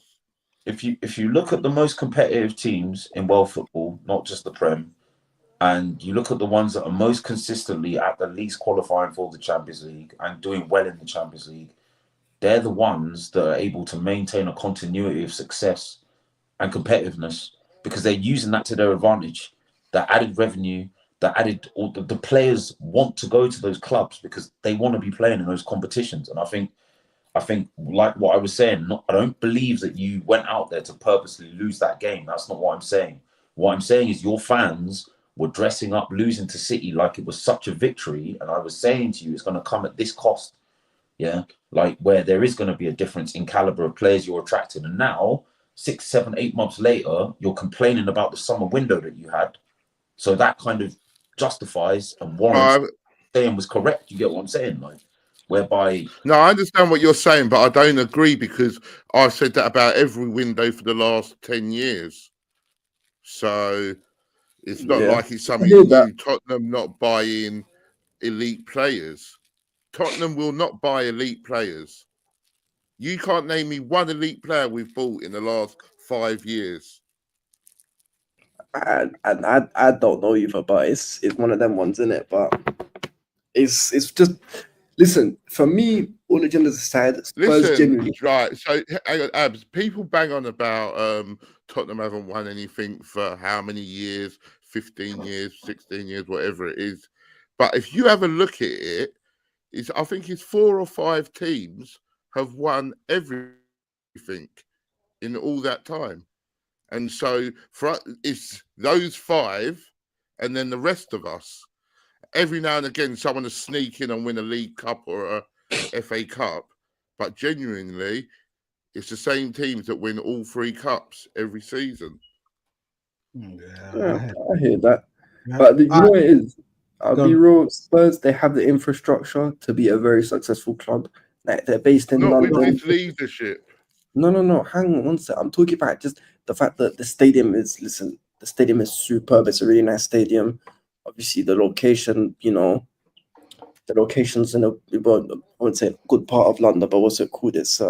If you look at the most competitive teams in world football, not just the Prem, and you look at the ones that are most consistently at the least qualifying for the Champions League and doing well in the Champions League, they're the ones that are able to maintain a continuity of success and competitiveness because they're using that to their advantage. The added revenue, the players want to go to those clubs because they want to be playing in those competitions. And I think, like what I was saying, I don't believe that you went out there to purposely lose that game. That's not what I'm saying. What I'm saying is your fans were dressing up, losing to City like it was such a victory. And I was saying to you, it's going to come at this cost. Yeah, like where there is going to be a difference in caliber of players you're attracting. And now, 6, 7, 8 months later, you're complaining about the summer window that you had. So that kind of justifies and warrants saying was correct. You get what I'm saying? Like, whereby... No, I understand what you're saying, but I don't agree because I've said that about every window for the last 10 years. So it's not like it's something new. Tottenham not buying elite players. Tottenham will not buy elite players. You can't name me one elite player we've bought in the last 5 years. I don't know either, but it's one of them ones, isn't it? But it's just listen, for me, all agendas aside, Spurs genuinely right. So hang on, Abs, people bang on about Tottenham haven't won anything for how many years, 15 years, 16 years, whatever it is. But if you have a look at it, I think it's 4 or 5 teams have won everything in all that time. And so it's those 5 and then the rest of us. Every now and again, someone will sneak in and win a League Cup or a FA Cup. But genuinely, it's the same teams that win all 3 cups every season. Yeah, I hear that. Yeah. But you know what it is? I'll be real, Spurs, they have the infrastructure to be a very successful club. Like they're based in Not London. with his leadership. No. Hang on one sec. I'm talking about just the fact that the stadium is superb. It's a really nice stadium. Obviously, the location, the location's in I wouldn't say a good part of London, but what's it called? It's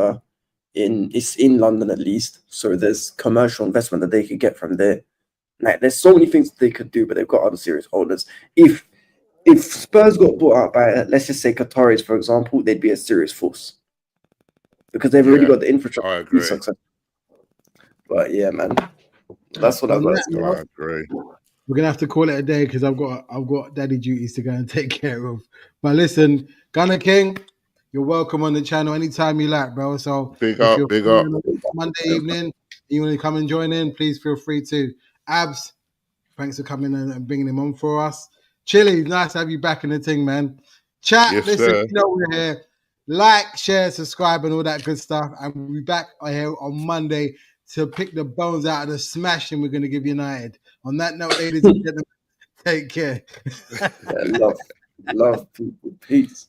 in London at least. So there's commercial investment that they could get from there. Like there's so many things they could do, but they've got other serious owners. If Spurs got bought out by, let's just say, Qataris, for example, they'd be a serious force because they've already got the infrastructure. I agree. But yeah, man, that's what I've got. I agree. We're gonna have to call it a day because I've got daddy duties to go and take care of. But listen, Gunner King, you're welcome on the channel anytime you like, bro. So big up. Monday evening, you want to come and join in? Please feel free to. Abs, thanks for coming and bringing him on for us. Chili, nice to have you back in the thing, man. Chat, yes, listen, sir. we're here. Like, share, subscribe, and all that good stuff. And we'll be back here on Monday to pick the bones out of the smashing we're going to give United. On that note, ladies and gentlemen, take care. Love people. Peace.